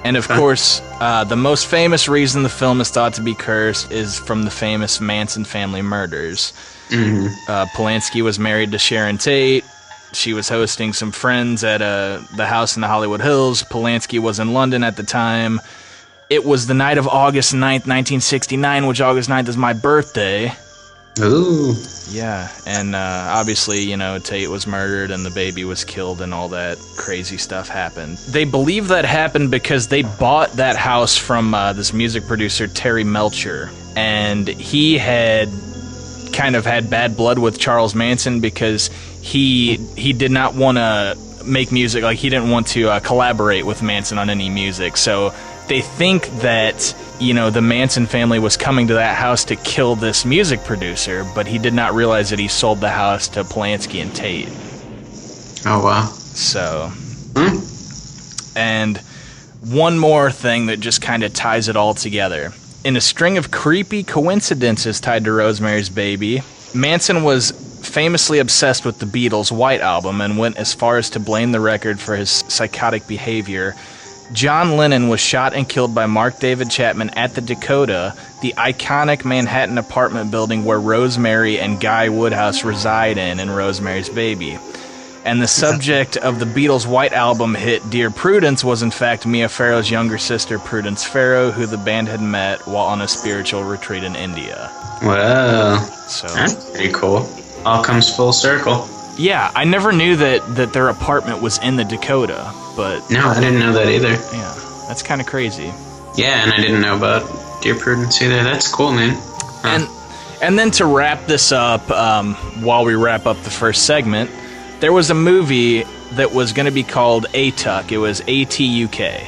And of course, the most famous reason the film is thought to be cursed is from the famous Manson family murders. Mm-hmm. Polanski was married to Sharon Tate. She was hosting some friends at the house in the Hollywood Hills. Polanski was in London at the time. It was the night of August 9th, 1969, which August 9th is my birthday. Ooh. Yeah, and obviously, you know, Tate was murdered and the baby was killed and all that crazy stuff happened. They believe that happened because they bought that house from this music producer, Terry Melcher, and he had kind of had bad blood with Charles Manson because he did not want to make music, like he didn't want to collaborate with Manson on any music, so they think that, you know, the Manson family was coming to that house to kill this music producer, but he did not realize that he sold the house to Polanski and Tate. Oh, wow. So, and one more thing that just kind of ties it all together. In a string of creepy coincidences tied to Rosemary's Baby, Manson was famously obsessed with the Beatles' White Album and went as far as to blame the record for his psychotic behavior. John Lennon was shot and killed by Mark David Chapman at the Dakota, the iconic Manhattan apartment building where Rosemary and Guy Woodhouse reside in Rosemary's Baby. And the subject of the Beatles' White Album hit Dear Prudence was in fact Mia Farrow's younger sister Prudence Farrow, who the band had met while on a spiritual retreat in India. Wow. So that's pretty cool. All comes full circle. Yeah, I never knew that their apartment was in the Dakota, but... No, I didn't know that either. Yeah, that's kind of crazy. Yeah, and I didn't know about Dear Prudence either. That's cool, man. Huh. And then to wrap this up, while we wrap up the first segment, there was a movie that was going to be called ATUK. It was ATUK.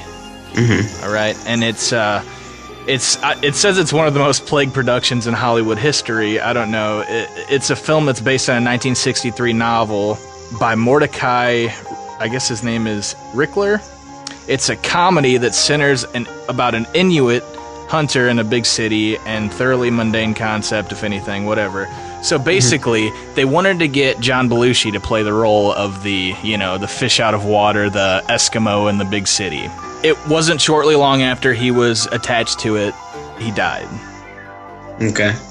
Mm-hmm. All right, and it says it's one of the most plagued productions in Hollywood history. I don't know. It's a film that's based on a 1963 novel by Mordecai. I guess his name is Rickler. It's a comedy that centers about an Inuit hunter in a big city and thoroughly mundane concept, if anything, whatever. So basically, they wanted to get John Belushi to play the role of the fish out of water, the Eskimo in the big city. It wasn't shortly long after he was attached to it, he died.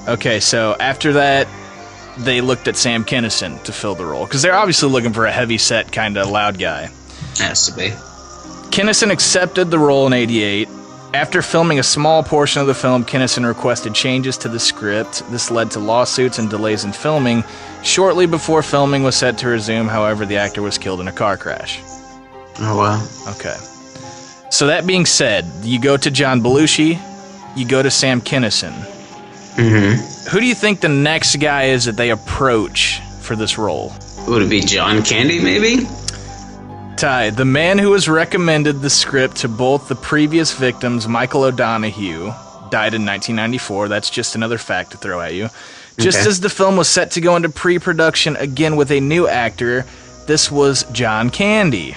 Okay, so after that, they looked at Sam Kinison to fill the role, because they're obviously looking for a heavy-set, kind of loud guy. Has to be. Kinison accepted the role in '88. After filming a small portion of the film, Kinison requested changes to the script. This led to lawsuits and delays in filming. Shortly before filming was set to resume, however, the actor was killed in a car crash. Oh, wow. Okay. So that being said, you go to John Belushi, you go to Sam Kinison. Mm-hmm. Who do you think the next guy is that they approach for this role? Would it be John Candy, maybe? Ty, the man who has recommended the script to both the previous victims, Michael O'Donoghue, died in 1994. That's just another fact to throw at you. Just as the film was set to go into pre-production again with a new actor, this was John Candy.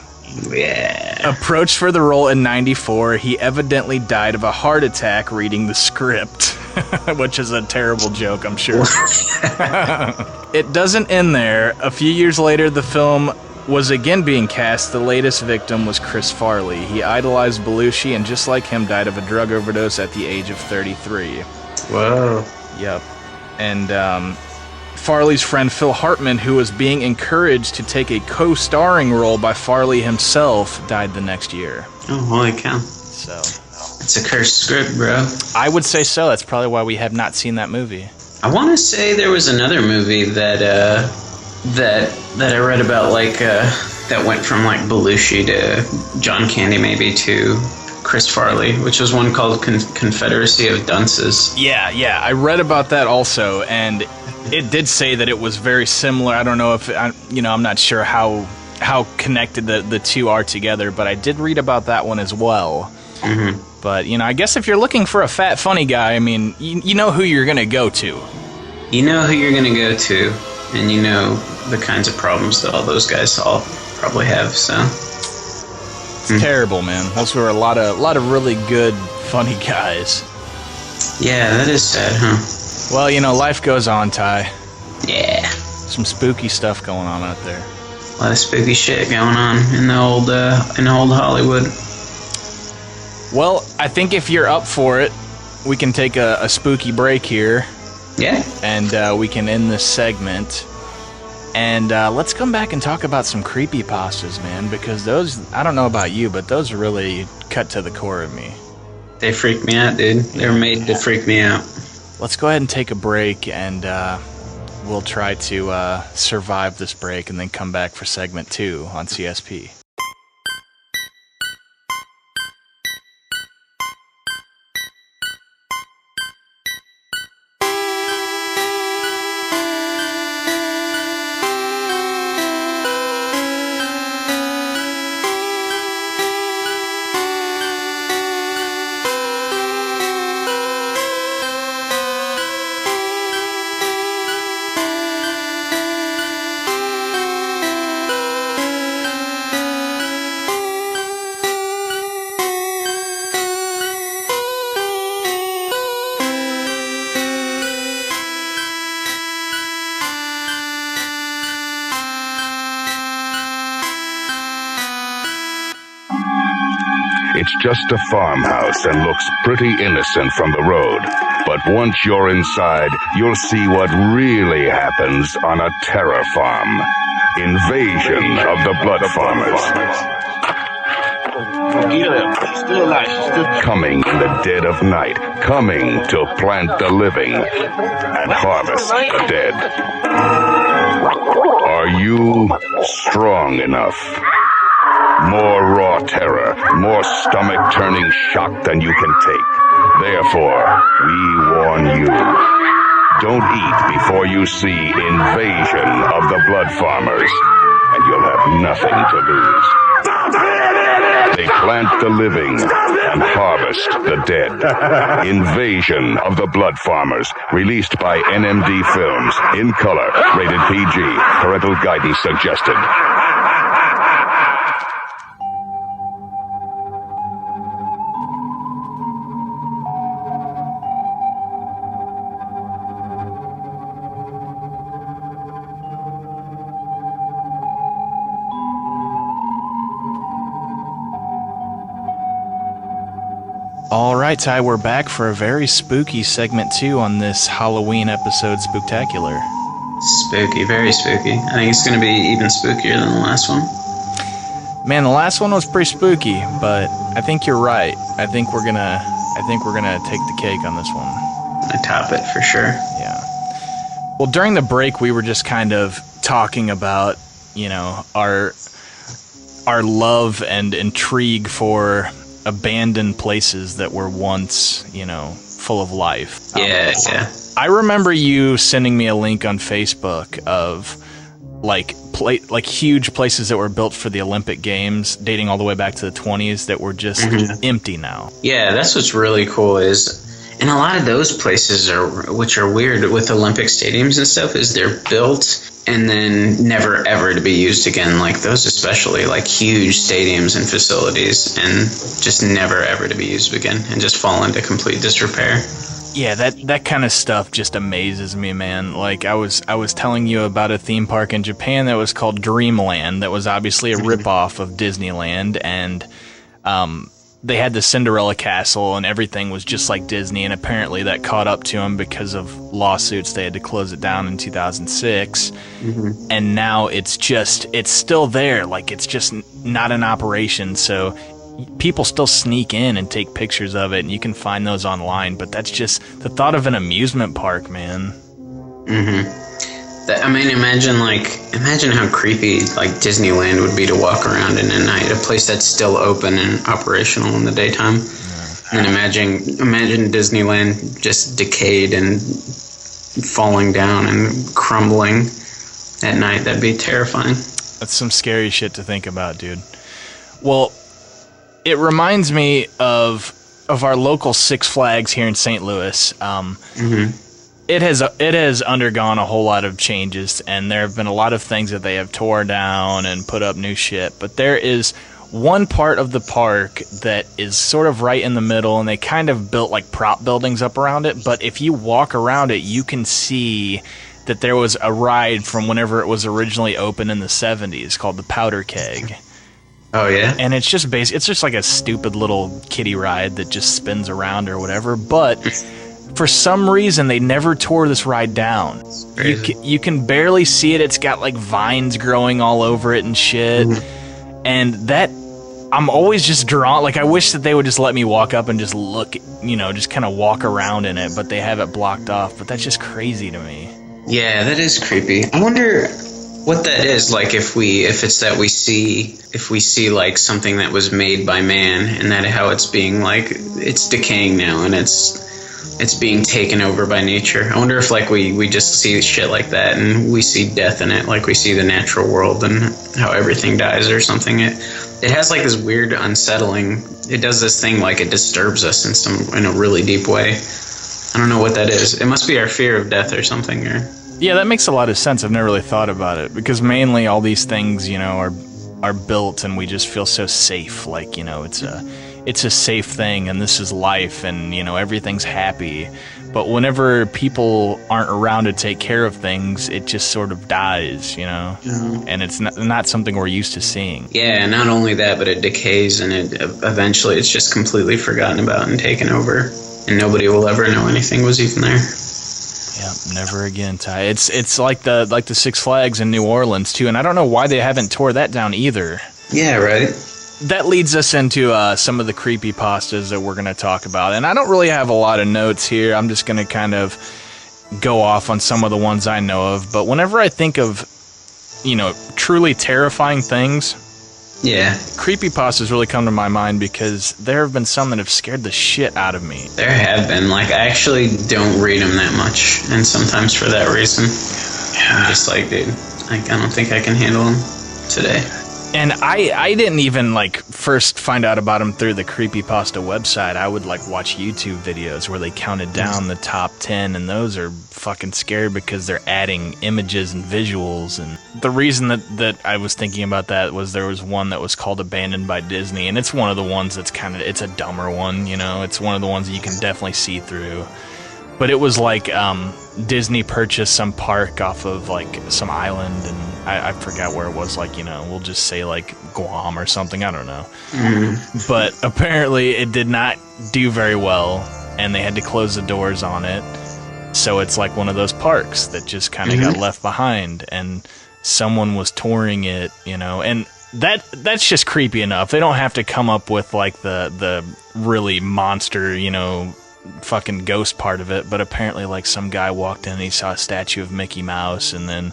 Yeah. Approached for the role in '94, he evidently died of a heart attack reading the script, which is a terrible joke, I'm sure. It doesn't end there. A few years later, the film was again being cast. The latest victim was Chris Farley. He idolized Belushi and just like him died of a drug overdose at the age of 33. Whoa. Yep. And Farley's friend Phil Hartman, who was being encouraged to take a co-starring role by Farley himself, died the next year. Oh, holy cow. So it's a cursed script, bro. I would say so. That's probably why we have not seen that movie. I want to say there was another movie that I read about, like, that went from, like, Belushi to John Candy, maybe, to Chris Farley, which was one called Confederacy of Dunces. Yeah, I read about that also, and it did say that it was very similar. I don't know if, I'm not sure how connected the two are together, but I did read about that one as well. Mm-hmm. But, I guess if you're looking for a fat, funny guy, I mean, you know who you're going to go to. You know who you're going to go to, and you know the kinds of problems that all those guys all probably have, so. It's terrible, man. Those were a lot of really good, funny guys. Yeah, that is sad, huh? Well, life goes on, Ty. Yeah. Some spooky stuff going on out there. A lot of spooky shit going on in the old Hollywood. Well, I think if you're up for it, we can take a spooky break here. Yeah. And we can end this segment. And let's come back and talk about some creepypastas, man, because those, I don't know about you, but those really cut to the core of me. They freak me out, dude. They're made to freak me out. Let's go ahead and take a break, and we'll try to survive this break and then come back for segment 2 on CSP. It's just a farmhouse and looks pretty innocent from the road. But once you're inside, you'll see what really happens on a terror farm. Invasion of the Blood Farmers. Still alive. Coming in the dead of night. Coming to plant the living and harvest the dead. Are you strong enough? More raw terror, more stomach-turning shock than you can take. Therefore, we warn you. Don't eat before you see Invasion of the Blood Farmers, and you'll have nothing to lose. They plant the living and harvest the dead. Invasion of the Blood Farmers, released by NMD Films, in color, rated PG, parental guidance suggested. All right, Ty, we're back for a very spooky segment 2 on this Halloween episode, Spooktacular. Spooky, very spooky. I think it's going to be even spookier than the last one. Man, the last one was pretty spooky, but I think you're right. I think we're gonna take the cake on this one. I top it for sure. Yeah. Well, during the break, we were just kind of talking about, you know, our love and intrigue for abandoned places that were once, you know, full of life. Yeah. I remember you sending me a link on Facebook of like huge places that were built for the Olympic Games, dating all the way back to the 20s, that were just empty now. Yeah, that's what's really cool is, and a lot of those places which are weird with Olympic stadiums and stuff, is they're built and then never ever to be used again. Like those especially, like huge stadiums and facilities, and just never ever to be used again and just fall into complete disrepair. Yeah, that kind of stuff just amazes me, man. Like I was telling you about a theme park in Japan that was called Dreamland, that was obviously a ripoff of Disneyland, and they had the Cinderella Castle and everything was just like Disney, and apparently that caught up to them because of lawsuits. They had to close it down in 2006. And now it's still there, like it's just not in operation, so people still sneak in and take pictures of it, and you can find those online, but that's just the thought of an amusement park, man. I mean, imagine how creepy like Disneyland would be to walk around in at night, a place that's still open and operational in the daytime. And imagine Disneyland just decayed and falling down and crumbling at night. That'd be terrifying. That's some scary shit to think about, dude. Well, it reminds me of our local Six Flags here in St. Louis. It has undergone a whole lot of changes, and there have been a lot of things that they have tore down and put up new shit. But there is one part of the park that is sort of right in the middle, and they kind of built like prop buildings up around it. But if you walk around it, you can see that there was a ride from whenever it was originally open in the 70s called the Powder Keg. Oh yeah? And it's just it's just like a stupid little kiddie ride that just spins around or whatever, but for some reason they never tore this ride down. You can barely see it. It's got like vines growing all over it and shit. And that, I'm always just drawn, like I wish that they would just let me walk up and just look, you know, just kind of walk around in it, but they have it blocked off. But that's just crazy to me. Yeah, that is creepy. I wonder what that is, like if we see like something that was made by man, and that how it's being like, it's decaying now and it's being taken over by nature. I wonder if like we just see shit like that and we see death in it, like we see the natural world and how everything dies or something. It has like this weird unsettling, it does this thing like it disturbs us in a really deep way. I don't know what that is. It must be our fear of death or something. Yeah, that makes a lot of sense. I've never really thought about it, because mainly all these things, you know, are built and we just feel so safe. Like, you know, it's a safe thing and this is life and, you know, everything's happy. But whenever people aren't around to take care of things, it just sort of dies, you know? And it's not something we're used to seeing. Yeah, not only that, but it decays and eventually it's just completely forgotten about and taken over. And nobody will ever know anything was even there. Yeah, never again, Ty. It's like the Six Flags in New Orleans too, and I don't know why they haven't tore that down either. Yeah, right. That leads us into some of the creepypastas that we're going to talk about, and I don't really have a lot of notes here. I'm just going to kind of go off on some of the ones I know of. But whenever I think of, you know, truly terrifying things, Yeah. Creepypastas really come to my mind because there have been some that have scared the shit out of me. There have been. Like, I actually don't read them that much, and sometimes for that reason. I'm just like, dude, I don't think I can handle them today. And I didn't even, like, first find out about them through the Creepypasta website. I would, like, watch YouTube videos where they counted down the top 10, and those are fucking scary because they're adding images and visuals. And the reason that I was thinking about that was there was one that was called Abandoned by Disney, and it's one of the ones that's kind of, it's a dumber one, you know? It's one of the ones that you can definitely see through. But it was like Disney purchased some park off of like some island, and I forgot where it was. Like, you know, we'll just say like Guam or something. I don't know. Mm-hmm. But apparently it did not do very well, and they had to close the doors on it. So it's like one of those parks that just kind of got left behind, and someone was touring it, you know, and that's just creepy enough. They don't have to come up with like the really monster, you know, fucking ghost part of it, but apparently like some guy walked in and he saw a statue of Mickey Mouse, and then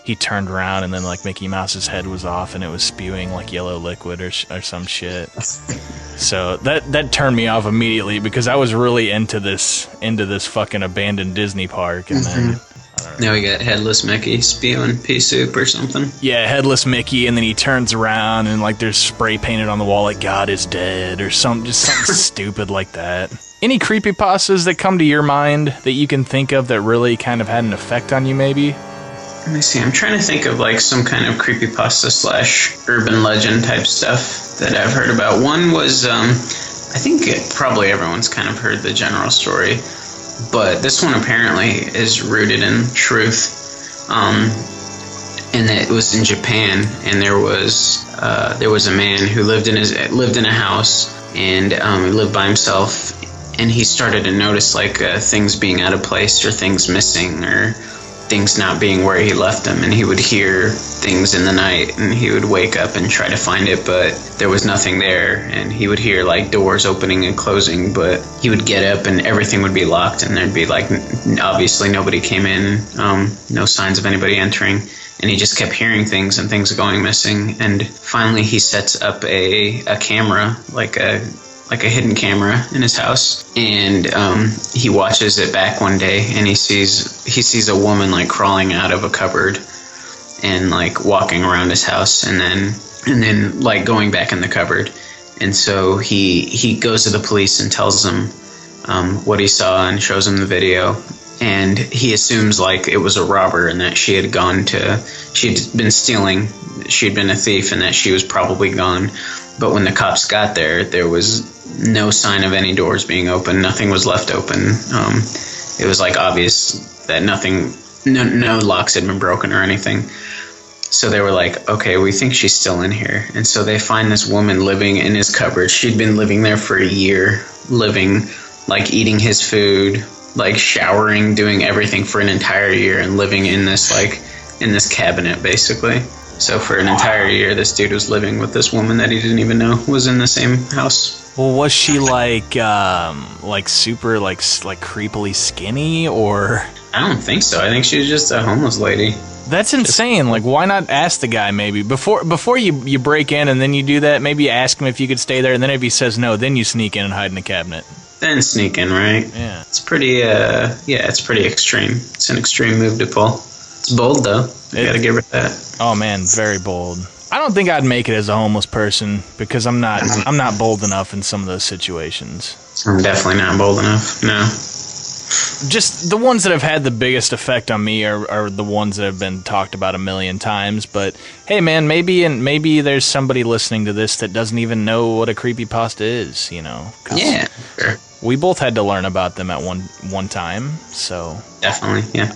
he turned around and then like Mickey Mouse's head was off and it was spewing like yellow liquid or some shit. So that turned me off immediately because I was really into this fucking abandoned Disney park, and then now we got Headless Mickey spewing pea soup or something. Yeah, Headless Mickey, and then he turns around and like there's spray painted on the wall like God is dead or something stupid like that. Any creepypastas that come to your mind that you can think of that really kind of had an effect on you, maybe? Let me see. I'm trying to think of like some kind of creepypasta / urban legend type stuff that I've heard about. One was, I think probably everyone's kind of heard the general story, but this one apparently is rooted in truth. And it was in Japan, and there was a man who lived in a house, and he lived by himself. And he started to notice like things being out of place or things missing or things not being where he left them. And he would hear things in the night, and he would wake up and try to find it, but there was nothing there. And he would hear like doors opening and closing, but he would get up and everything would be locked, and there'd be like obviously nobody came in, no signs of anybody entering. And he just kept hearing things and things going missing. And finally he sets up a camera, like a hidden camera in his house, and he watches it back one day, and he sees a woman like crawling out of a cupboard and like walking around his house, and then like going back in the cupboard. And so he goes to the police and tells them what he saw and shows them the video, and he assumes like it was a robber and that she'd been stealing, she'd been a thief, and that she was probably gone. But when the cops got there, there was no sign of any doors being open. Nothing was left open. It was like obvious that no locks had been broken or anything. So they were like, okay, we think she's still in here. And so they find this woman living in his cupboard. She'd been living there for a year, like eating his food, like showering, doing everything for an entire year, and living in this cabinet basically. So for an entire year, this dude was living with this woman that he didn't even know was in the same house. Well, was she like super like creepily skinny, or? I don't think so. I think she was just a homeless lady. That's insane. Like, why not ask the guy maybe before you break in and then you do that? Maybe ask him if you could stay there, and then if he says no, then you sneak in and hide in the cabinet. Then sneak in, right? Yeah. It's pretty. It's pretty extreme. It's an extreme move to pull. It's bold though. You gotta give her that. Oh man, very bold. I don't think I'd make it as a homeless person because I'm not bold enough in some of those situations. I'm definitely not bold enough. No. Just the ones that have had the biggest effect on me are the ones that have been talked about a million times. But hey, man, maybe there's somebody listening to this that doesn't even know what a creepypasta is. You know? Yeah. Sure. We both had to learn about them at one time. So definitely, yeah.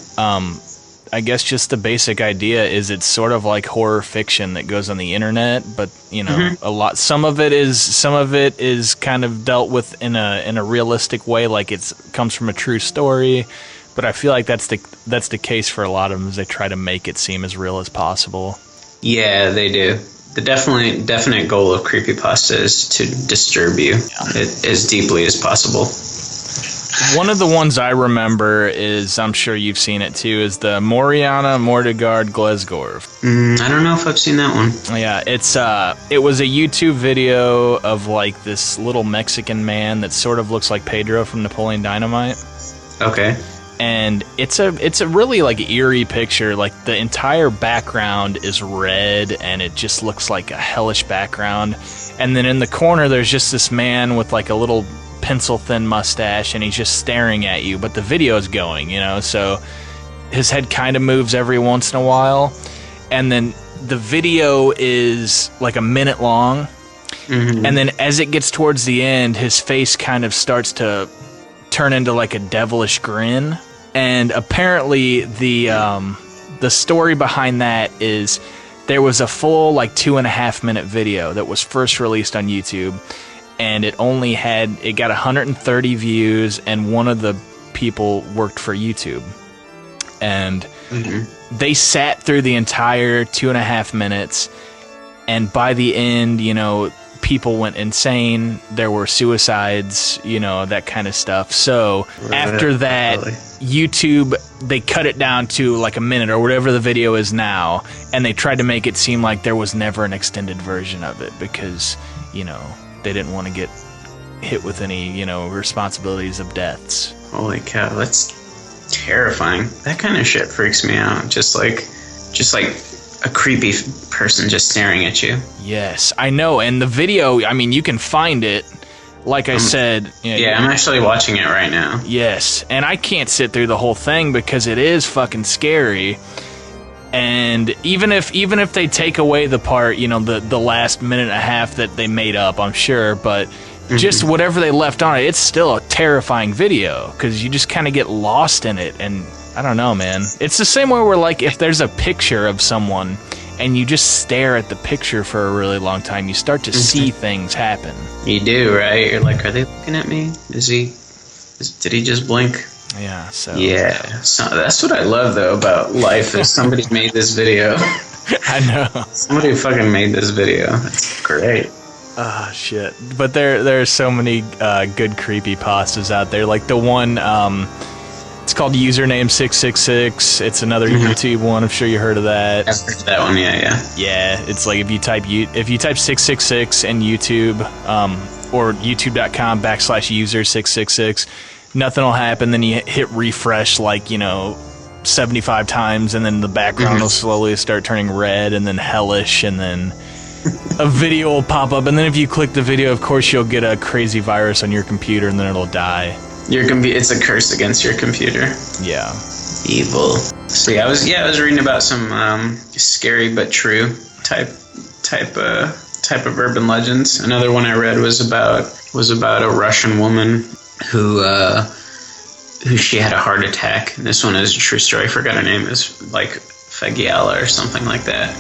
I guess just the basic idea is it's sort of like horror fiction that goes on the internet, but you know, some of it is kind of dealt with in a realistic way, like it comes from a true story. But I feel like that's the case for a lot of them, is they try to make it seem as real as possible. Yeah, they do. The definite goal of creepypasta is to disturb you as deeply as possible. One of the ones I remember is, I'm sure you've seen it too, is the Moriana Mordegard Glesgorv. I don't know if I've seen that one. Yeah, it was a YouTube video of like this little Mexican man that sort of looks like Pedro from Napoleon Dynamite. Okay. And it's a really like eerie picture. Like the entire background is red and it just looks like a hellish background. And then in the corner there's just this man with like a little pencil thin mustache and he's just staring at you, but the video's going, so his head kind of moves every once in a while. And then the video is like a minute long. Mm-hmm. And then as it gets towards the end, his face kind of starts to turn into like a devilish grin. And apparently the story behind that is there was a full like 2.5 minute video that was first released on YouTube, and it got 130 views, and one of the people worked for YouTube. And they sat through the entire 2.5 minutes, and by the end, people went insane. There were suicides, that kind of stuff. So after that, YouTube, they cut it down to like a minute or whatever the video is now, and they tried to make it seem like there was never an extended version of it because, they didn't want to get hit with any, responsibilities of deaths. Holy cow, that's terrifying. That kind of shit freaks me out. Just like a creepy person just staring at you. Yes, I know. And the video, I mean, you can find it. Like I said... I'm actually watching it right now. Yes, and I can't sit through the whole thing because it is fucking scary. And even if they take away the part, the last minute and a half that they made up, I'm sure, but just whatever they left on it, it's still a terrifying video because you just kind of get lost in it. And I don't know, man. It's the same way where, like, if there's a picture of someone and you just stare at the picture for a really long time, you start to see things happen. You do, right? You're like, are they looking at me? Did he just blink? Yeah, so... Yeah, so that's what I love, though, about life, is somebody made this video. I know. Somebody fucking made this video. That's great. Ah, shit. But there are so many good creepypastas out there. Like the one... it's called Username 666. It's another YouTube one. I'm sure you heard of that. I've heard of that one. Yeah. Yeah, it's like if you type 666 in YouTube, or youtube.com/user666, nothing will happen. Then you hit refresh 75 times, and then the background will slowly start turning red, and then hellish, and then a video will pop up. And then if you click the video, of course, you'll get a crazy virus on your computer, and then it'll die. It's a curse against your computer. Yeah. Evil. So I was reading about some scary but true type of urban legends. Another one I read was about a Russian woman who she had a heart attack. And this one is a true story. I forgot her name. Is like Fagiala or something like that.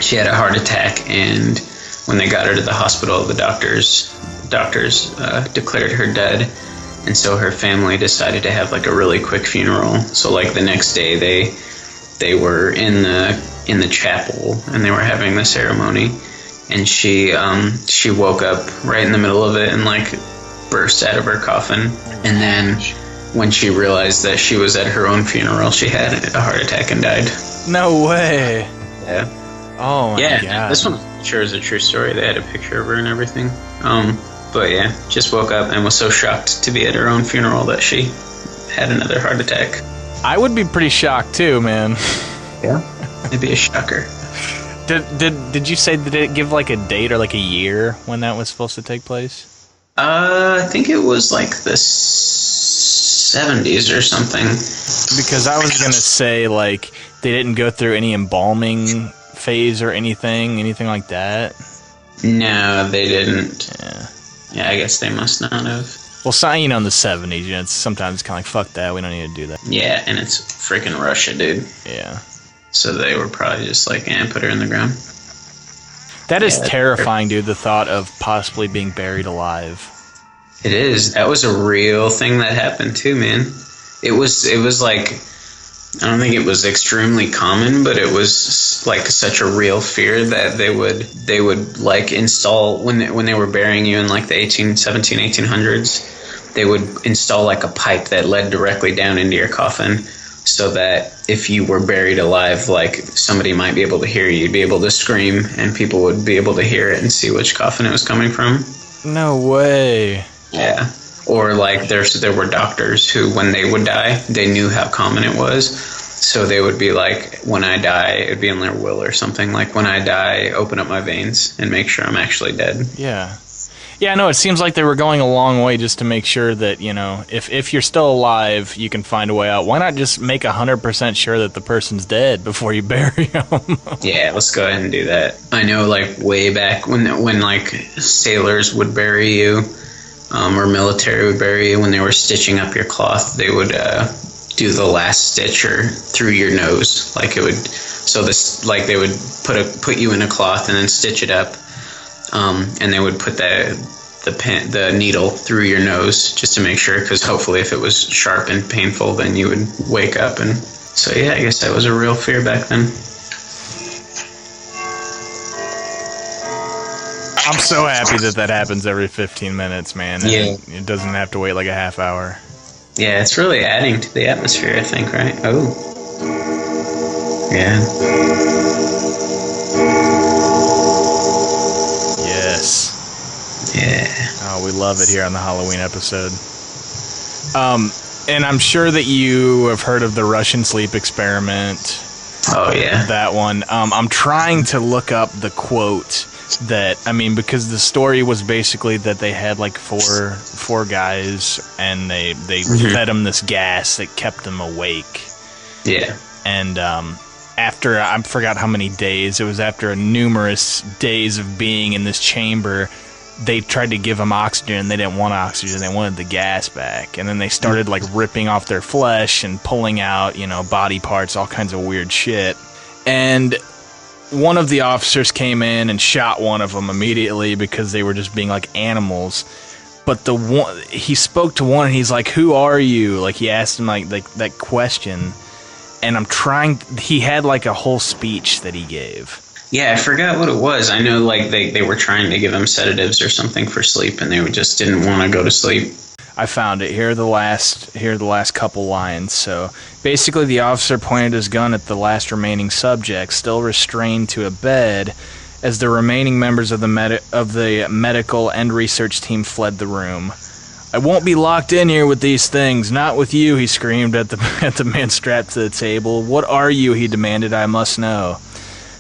She had a heart attack, and when they got her to the hospital, the doctors declared her dead. And so her family decided to have like a really quick funeral. So like the next day they were in the chapel and they were having the ceremony, and she woke up right in the middle of it and like burst out of her coffin. And then when she realized that she was at her own funeral, she had a heart attack and died. No way. Yeah. Oh my God. This one I'm sure is a true story. They had a picture of her and everything. But yeah, just woke up and was so shocked to be at her own funeral that she had another heart attack. I would be pretty shocked too, man. Yeah, it'd be a shocker. Did you say, did it give like a date or like a year when that was supposed to take place? I think it was like the 70s or something. Because I was gonna say like they didn't go through any embalming phase or anything like that. No, they didn't. Yeah. Yeah, I guess they must not have. Well, in the 70s, it's sometimes kind of like, fuck that, we don't need to do that. Yeah, and it's freaking Russia, dude. Yeah. So they were probably just like, put her in the ground. That is terrifying, dude, the thought of possibly being buried alive. It is. That was a real thing that happened too, man. It was like, I don't think it was extremely common, but it was like such a real fear that they would like install when they were burying you in like the 1800s. they would install like a pipe that led directly down into your coffin, so that if you were buried alive, like somebody might be able to hear you, you'd be able to scream, and people would be able to hear it and see which coffin it was coming from. No way. Yeah. Or like there were doctors who, when they would die, they knew how common it was. So they would be like, when I die, it'd be in their will or something, like, when I die, open up my veins and make sure I'm actually dead. Yeah. Yeah, no, it seems like they were going a long way just to make sure that, if you're still alive, you can find a way out. Why not just make 100% sure that the person's dead before you bury them? Yeah, let's go ahead and do that. I know, like, way back when like, sailors would bury you, or military would bury you, when they were stitching up your cloth, they would do the last stitch or through your nose, like it would. So this, like, they would put you in a cloth and then stitch it up, and they would put the needle through your nose just to make sure, because hopefully if it was sharp and painful, then you would wake up. And so yeah, I guess that was a real fear back then. I'm so happy that happens every 15 minutes, man. And Yeah. it doesn't have to wait like a half hour. Yeah, it's really adding to the atmosphere, I think, right? Oh. Yeah. Yes. Yeah. Oh, we love it here on the Halloween episode. And I'm sure that you have heard of the Russian sleep experiment. Oh, yeah. That one. I'm trying to look up the quote because the story was basically that they had like four guys, and they fed them this gas that kept them awake. Yeah. And after, I forgot how many days, it was after numerous days of being in this chamber, they tried to give them oxygen. They didn't want oxygen. They wanted the gas back. And then they started like ripping off their flesh and pulling out, body parts, all kinds of weird shit. And one of the officers came in and shot one of them immediately because they were just being like animals. But he spoke to one, and he's like, "Who are you?" Like, he asked him like that question. And he had like a whole speech that he gave. Yeah, I forgot what it was. I know, like, they were trying to give him sedatives or something for sleep, and they just didn't want to go to sleep. I found it. Here are the last couple lines. So basically, the officer pointed his gun at the last remaining subject, still restrained to a bed, as the remaining members of the medical and research team fled the room. "I won't be locked in here with these things. Not with you," he screamed at the man strapped to the table. "What are you?" he demanded. "I must know."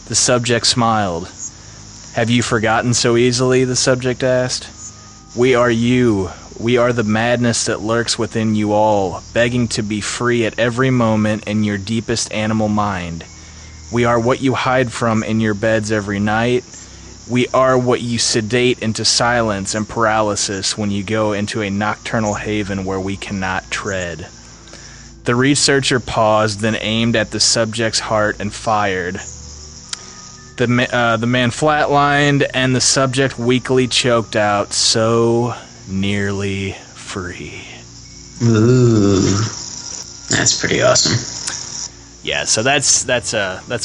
The subject smiled. "Have you forgotten so easily?" the subject asked. "We are you. We are the madness that lurks within you all, begging to be free at every moment in your deepest animal mind. We are what you hide from in your beds every night. We are what you sedate into silence and paralysis when you go into a nocturnal haven where we cannot tread." The researcher paused, then aimed at the subject's heart and fired. The man flatlined, and the subject weakly choked out, "So nearly free." Ooh, that's pretty awesome. Yeah, so that's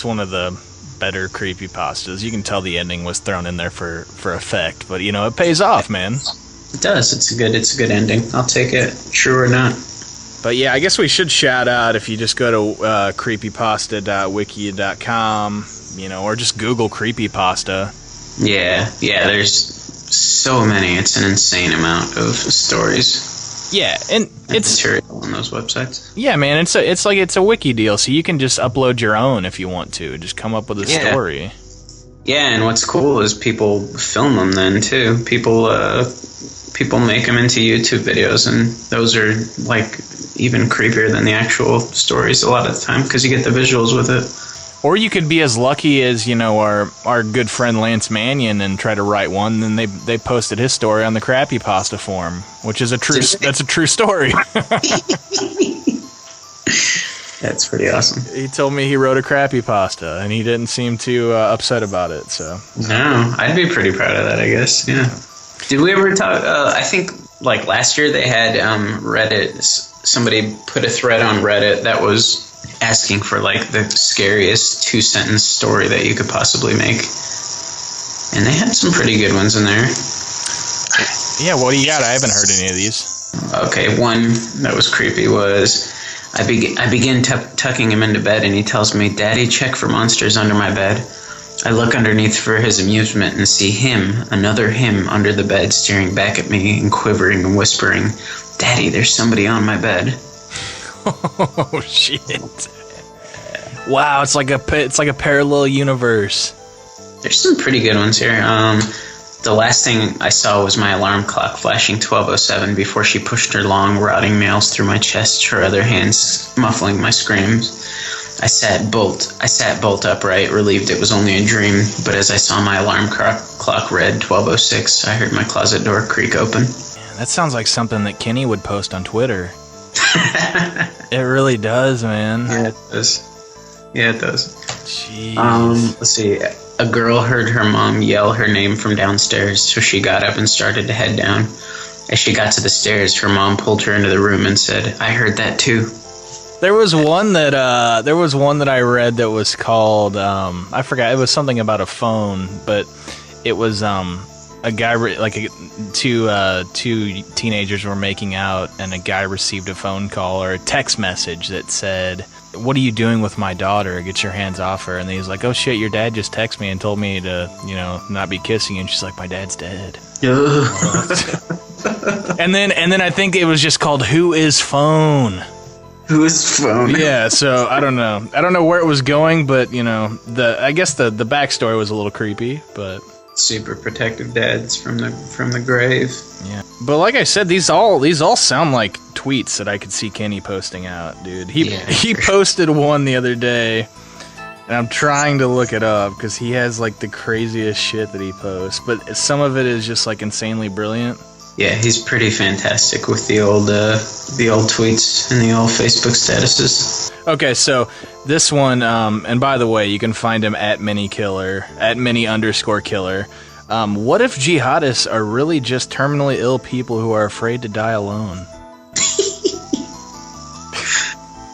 one of the better creepypastas. You can tell the ending was thrown in there for effect, but it pays off, man. It does. It's a good ending. I'll take it, true or not. But yeah, I guess we should shout out, if you just go to creepypasta.wiki.com, or just Google creepypasta. Yeah, there's so many. It's an insane amount of stories. Yeah, and it's material on those websites. Yeah, man, it's like a wiki deal, so you can just upload your own if you want to. Just come up with a story. Yeah, and what's cool is people film them then too. People make them into YouTube videos, and those are like even creepier than the actual stories a lot of the time, because you get the visuals with it. Or you could be as lucky as, our good friend Lance Mannion and try to write one. Then they posted his story on the CreepyPasta forum, which is that's a true story. That's pretty awesome. He told me he wrote a CreepyPasta, and he didn't seem too upset about it. So no, I'd be pretty proud of that, I guess. Yeah. Did we ever talk? I think like last year they had Reddit. Somebody put a thread on Reddit that was asking for like the scariest 2-sentence story that you could possibly make, and they had some pretty good ones in there. Yeah, what do you got? I haven't heard any of these. Okay, one that was creepy was I begin tucking him into bed, and he tells me, "Daddy, check for monsters under my bed." I look underneath for his amusement and see him, another him, under the bed, staring back at me and quivering and whispering, "Daddy, there's somebody on my bed." Oh shit! Wow, it's like a parallel universe. There's some pretty good ones here. The last thing I saw was my alarm clock flashing 12:07 before she pushed her long, rotting nails through my chest, her other hands muffling my screams. I sat bolt upright, relieved it was only a dream, but as I saw my alarm clock read 12:06, I heard my closet door creak open. Man, that sounds like something that Kenny would post on Twitter. It really does, man. Yeah, it does. Yeah, it does. Jeez. Let's see. A girl heard her mom yell her name from downstairs, so she got up and started to head down. As she got to the stairs, her mom pulled her into the room and said, "I heard that too." There was one that I read that was called I forgot, it was something about a phone, but it was a guy two teenagers were making out, and a guy received a phone call or a text message that said, "What are you doing with my daughter? Get your hands off her." And he's like, "Oh shit, your dad just texted me and told me to, not be kissing you." And she's like, "My dad's dead." and then I think it was just called "Who is Phone?" Who is phone? Yeah, so I don't know where it was going, but I guess the backstory was a little creepy, but Super protective dads from the grave. yeah. But like I said, these all sound like tweets that I could see Kenny posting out, dude. He posted one the other day, and I'm trying to look it up because he has like the craziest shit that he posts, but some of it is just like insanely brilliant. Yeah, he's pretty fantastic with the old tweets and the old Facebook statuses. Okay, so this one, and by the way, you can find him at @mini_killer. What if jihadists are really just terminally ill people who are afraid to die alone?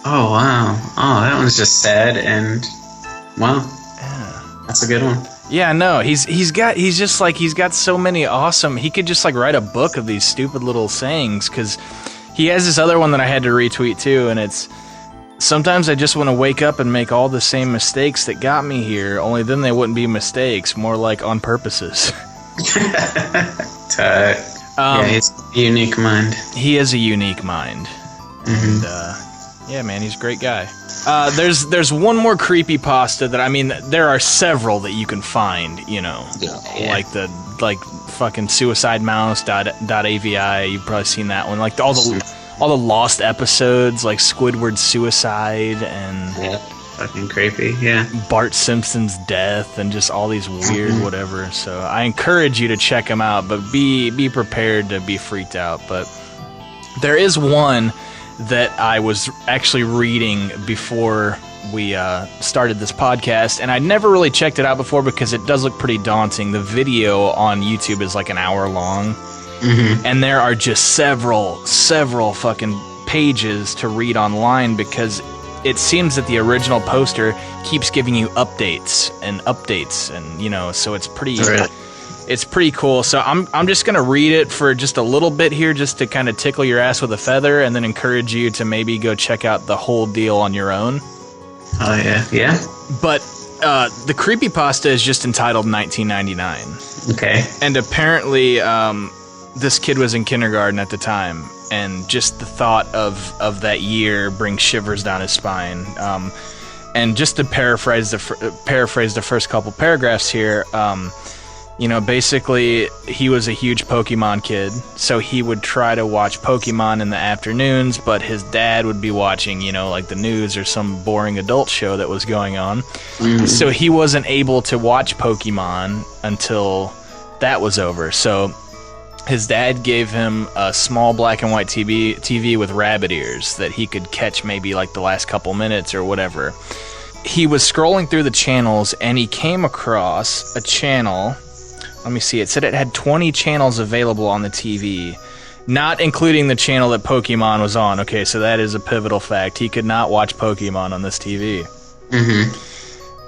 Oh wow! Oh, that one's just sad and wow. Yeah. That's a good one. Yeah, no, he's got so many awesome. He could just like write a book of these stupid little sayings, because he has this other one that I had to retweet too, and it's, "Sometimes I just want to wake up and make all the same mistakes that got me here, only then they wouldn't be mistakes, more like on purposes." Yeah, he's a unique mind. He is a unique mind, and yeah, man, he's a great guy. There's one more creepypasta that, I mean, there are several that you can find, like fucking Suicide Mouse.avi. You've probably seen that one. Like all the lost episodes, like Squidward's suicide and fucking creepy. Yeah, Bart Simpson's death, and just all these weird whatever. So I encourage you to check them out, but be prepared to be freaked out. But there is one that I was actually reading before we started this podcast, and I'd never really checked it out before because it does look pretty daunting. The video on YouTube is like an hour long, and there are just several fucking pages to read online, because it seems that the original poster keeps giving you updates, and so it's pretty... It's pretty cool. So I'm just going to read it for just a little bit here, just to kind of tickle your ass with a feather, and then encourage you to maybe go check out the whole deal on your own. Oh, yeah. Yeah? But the creepypasta is just entitled 1999. Okay. And apparently this kid was in kindergarten at the time, and just the thought of that year brings shivers down his spine. And just to paraphrase the first couple paragraphs here, basically, he was a huge Pokemon kid, so he would try to watch Pokemon in the afternoons, but his dad would be watching, like the news or some boring adult show that was going on. So he wasn't able to watch Pokemon until that was over. So his dad gave him a small black and white TV with rabbit ears that he could catch maybe like the last couple minutes or whatever. He was scrolling through the channels, and he came across a channel. Let me see. It said it had 20 channels available on the TV, not including the channel that Pokemon was on. Okay, so that is a pivotal fact. He could not watch Pokemon on this TV.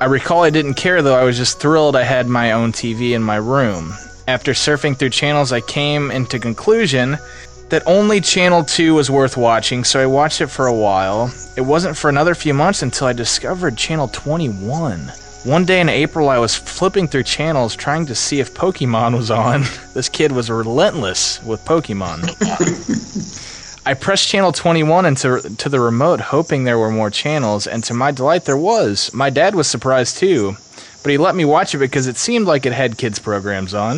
I recall I didn't care, though. I was just thrilled I had my own TV in my room. After surfing through channels, I came into conclusion that only Channel 2 was worth watching, so I watched it for a while. It wasn't for another few months until I discovered Channel 21. One day in April, I was flipping through channels trying to see if Pokemon was on. This kid was relentless with Pokemon. I pressed Channel 21 into the remote, hoping there were more channels, and to my delight, there was. My dad was surprised too, but he let me watch it because it seemed like it had kids' programs on.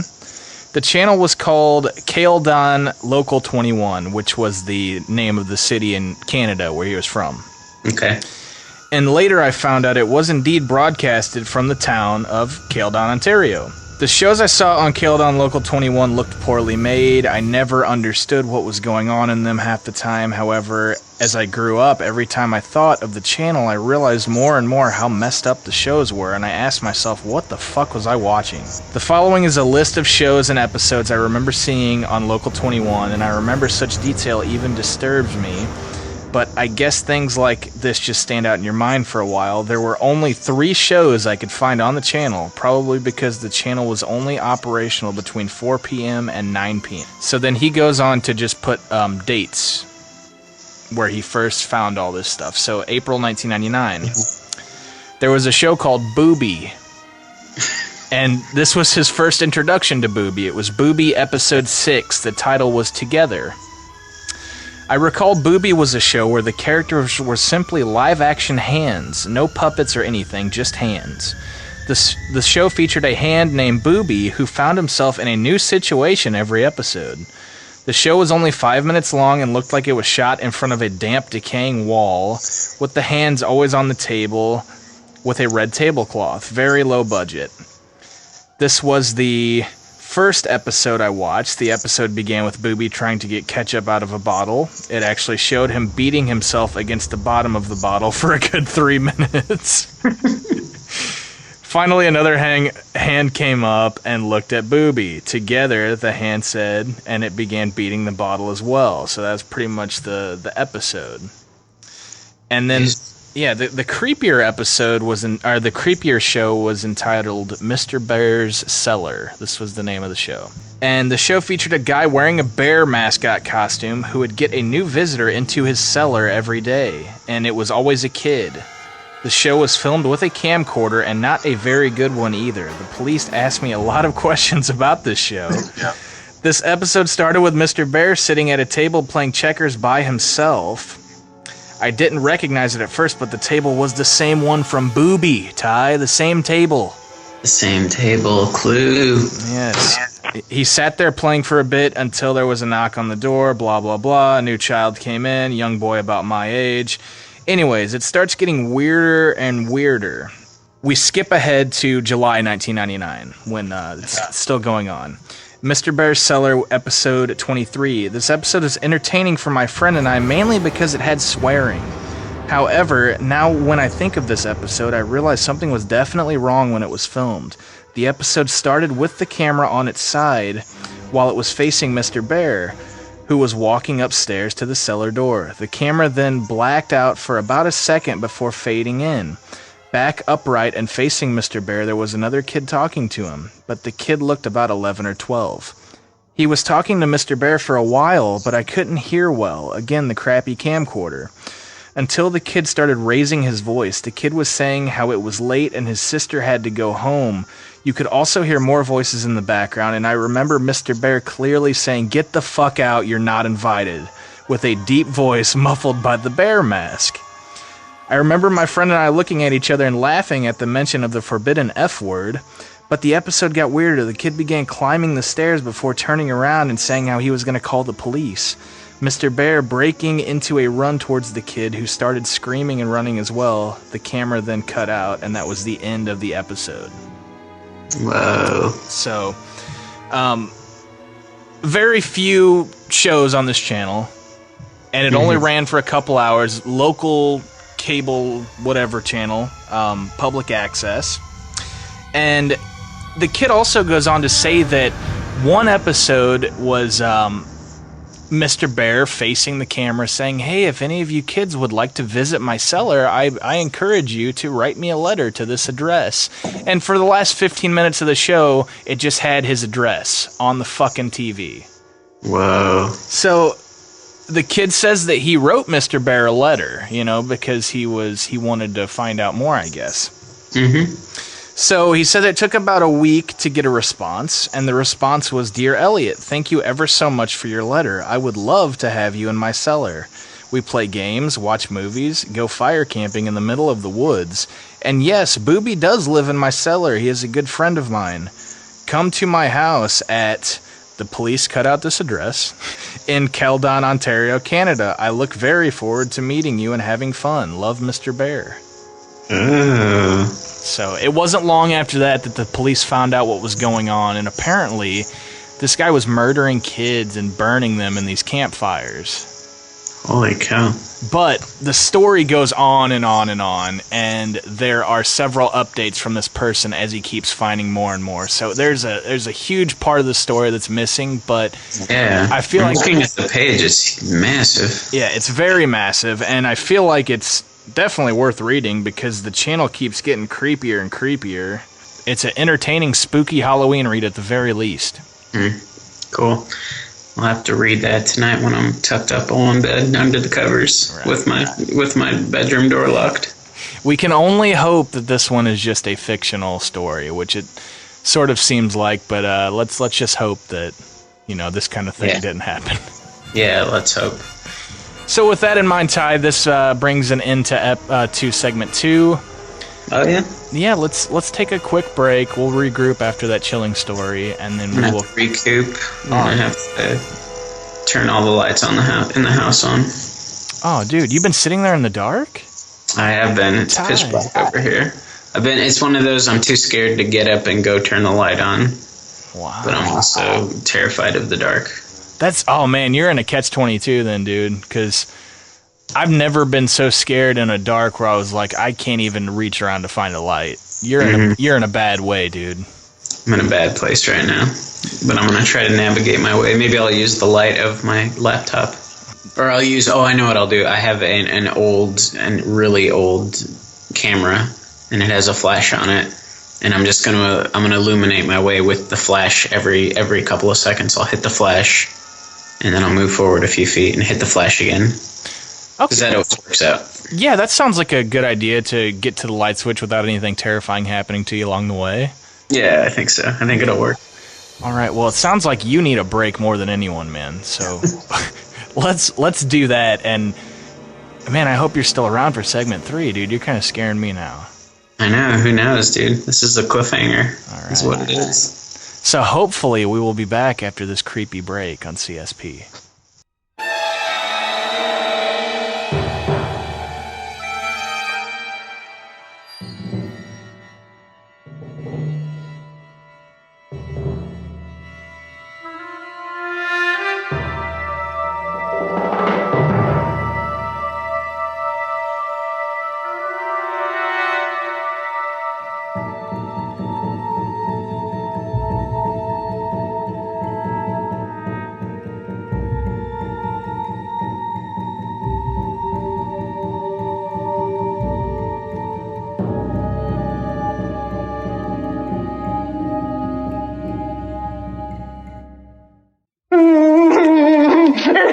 The channel was called Caledon Local 21, which was the name of the city in Canada where he was from. Okay. And later I found out it was indeed broadcasted from the town of Caledon, Ontario. The shows I saw on Caledon Local 21 looked poorly made. I never understood what was going on in them half the time. However, as I grew up, every time I thought of the channel, I realized more and more how messed up the shows were, and I asked myself, what the fuck was I watching? The following is a list of shows and episodes I remember seeing on Local 21, and I remember such detail even disturbs me. But I guess things like this just stand out in your mind for a while. There were only 3 shows I could find on the channel, probably because the channel was only operational between 4 p.m. and 9 p.m. So then he goes on to just put dates where he first found all this stuff. So April 1999, there was a show called Booby. And this was his first introduction to Booby. It was Booby Episode 6. The title was Together. I recall Booby was a show where the characters were simply live-action hands, no puppets or anything, just hands. The show featured a hand named Booby who found himself in a new situation every episode. The show was only 5 minutes long and looked like it was shot in front of a damp, decaying wall, with the hands always on the table, with a red tablecloth. Very low budget. This was the first episode I watched. The episode began with Booby trying to get ketchup out of a bottle. It actually showed him beating himself against the bottom of the bottle for a good 3 minutes. Finally, another hand came up and looked at Booby. Together, the hand said, and it began beating the bottle as well. So that's pretty much the episode. And then, yeah, the creepier episode the creepier show was entitled Mr. Bear's Cellar. This was the name of the show. And the show featured a guy wearing a bear mascot costume who would get a new visitor into his cellar every day. And it was always a kid. The show was filmed with a camcorder and not a very good one either. The police asked me a lot of questions about this show. Yeah. This episode started with Mr. Bear sitting at a table playing checkers by himself. I didn't recognize it at first, but the table was the same one from Booby, Ty. The same table. The same table. Clue. Yes. He sat there playing for a bit until there was a knock on the door, blah, blah, blah. A new child came in, young boy about my age. Anyways, it starts getting weirder and weirder. We skip ahead to July 1999, when it's still going on. Mr. Bear's Cellar, episode 23. This episode is entertaining for my friend and I, mainly because it had swearing. However, now when I think of this episode, I realize something was definitely wrong when it was filmed. The episode started with the camera on its side while it was facing Mr. Bear, who was walking upstairs to the cellar door. The camera then blacked out for about a second before fading in. Back upright and facing Mr. Bear, there was another kid talking to him, but the kid looked about 11 or 12. He was talking to Mr. Bear for a while, but I couldn't hear well. Again, the crappy camcorder. Until the kid started raising his voice. The kid was saying how it was late and his sister had to go home. You could also hear more voices in the background, and I remember Mr. Bear clearly saying, "Get the fuck out, you're not invited," with a deep voice muffled by the bear mask. I remember my friend and I looking at each other and laughing at the mention of the forbidden F word, but the episode got weirder. The kid began climbing the stairs before turning around and saying how he was going to call the police. Mr. Bear breaking into a run towards the kid, who started screaming and running as well. The camera then cut out, and that was the end of the episode. Whoa. So, very few shows on this channel, and it only ran for a couple hours. Local cable whatever channel, public access. And the kid also goes on to say that one episode was Mr. Bear facing the camera saying, "Hey, if any of you kids would like to visit my cellar, I encourage you to write me a letter to this address." And for the last 15 minutes of the show, it just had his address on the fucking TV. Whoa. So the kid says that he wrote Mr. Bear a letter, because he wanted to find out more, I guess. Mm-hmm. So he said it took about a week to get a response, and the response was, "Dear Elliot, thank you ever so much for your letter. I would love to have you in my cellar. We play games, watch movies, go fire camping in the middle of the woods. And yes, Booby does live in my cellar. He is a good friend of mine. Come to my house at," the police cut out this address, "in Caledon, Ontario, Canada. I look very forward to meeting you and having fun. Love, Mr. Bear." Oh. So it wasn't long after that the police found out what was going on, and apparently this guy was murdering kids and burning them in these campfires. Holy cow. But the story goes on and on and on, and there are several updates from this person as he keeps finding more and more. So there's a huge part of the story that's missing, but yeah, I feel like looking at the page, it's massive. Yeah, it's very massive, and I feel like it's definitely worth reading because the channel keeps getting creepier and creepier. It's an entertaining, spooky Halloween read at the very least. Cool. I'll have to read that tonight when I'm tucked up on bed under the covers with my bedroom door locked. We can only hope that this one is just a fictional story, which it sort of seems like, but let's just hope that this kind of thing didn't happen. Yeah, let's hope. So with that in mind, Ty, this brings an end to segment 2. Oh yeah. Yeah, let's take a quick break. We'll regroup after that chilling story, and then we will recoup. I have to turn all the lights on in the house on. Oh, dude, you've been sitting there in the dark? I have been. It's pitch black over here. It's one of those I'm too scared to get up and go turn the light on. Wow. But I'm also terrified of the dark. Oh man, you're in a catch-22 then, dude, because I've never been so scared in a dark where I was like, I can't even reach around to find a light. You're in a bad way, dude. I'm in a bad place right now, but I'm gonna try to navigate my way. Maybe I'll use the light of my laptop, or I'll use. Oh, I know what I'll do. I have an old and really old camera, and it has a flash on it, and I'm gonna illuminate my way with the flash every couple of seconds. I'll hit the flash, and then I'll move forward a few feet and hit the flash again. Because that always works out. Yeah, that sounds like a good idea to get to the light switch without anything terrifying happening to you along the way. Yeah, I think so. I think it'll work. All right, well, it sounds like you need a break more than anyone, man. So let's do that. And, man, I hope you're still around for segment 3, dude. You're kind of scaring me now. I know. Who knows, dude? This is a cliffhanger. All right. That's what it is. So hopefully we will be back after this creepy break on CSP.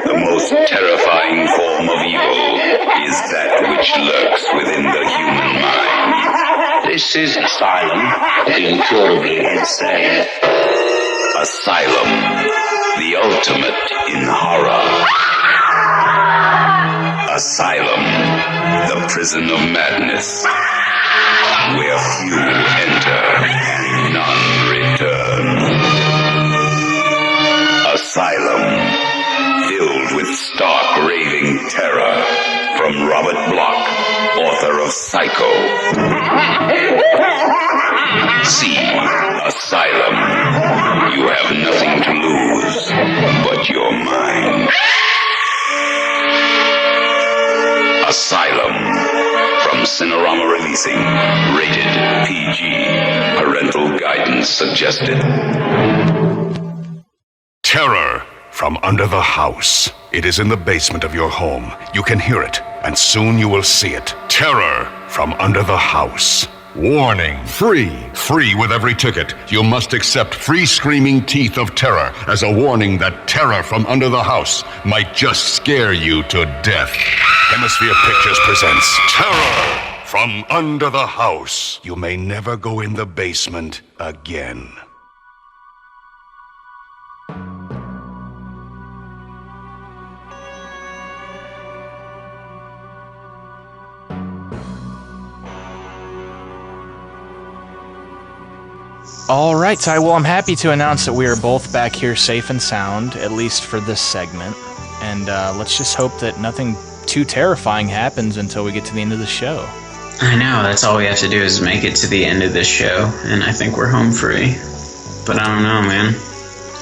The most terrifying form of evil is that which lurks within the human mind. This is Asylum, the incurably insane. Asylum, the ultimate in horror. Asylum, the prison of madness, where few enter and none return. Asylum, filled with stark raving terror, from Robert Bloch, author of Psycho. See Asylum. You have nothing to lose but your mind. Asylum, from Cinerama Releasing, rated PG, parental guidance suggested. Terror from under the house. It is in the basement of your home. You can hear it, and soon you will see it. Terror from under the house. Warning. Free. Free with every ticket. You must accept free screaming teeth of terror as a warning that terror from under the house might just scare you to death. Hemisphere Pictures presents Terror from Under the House. You may never go in the basement again. All right, Ty. Well, I'm happy to announce that we are both back here safe and sound, at least for this segment. And let's just hope that nothing too terrifying happens until we get to the end of the show. I know, that's all we have to do is make it to the end of this show, and I think we're home free. But I don't know, man.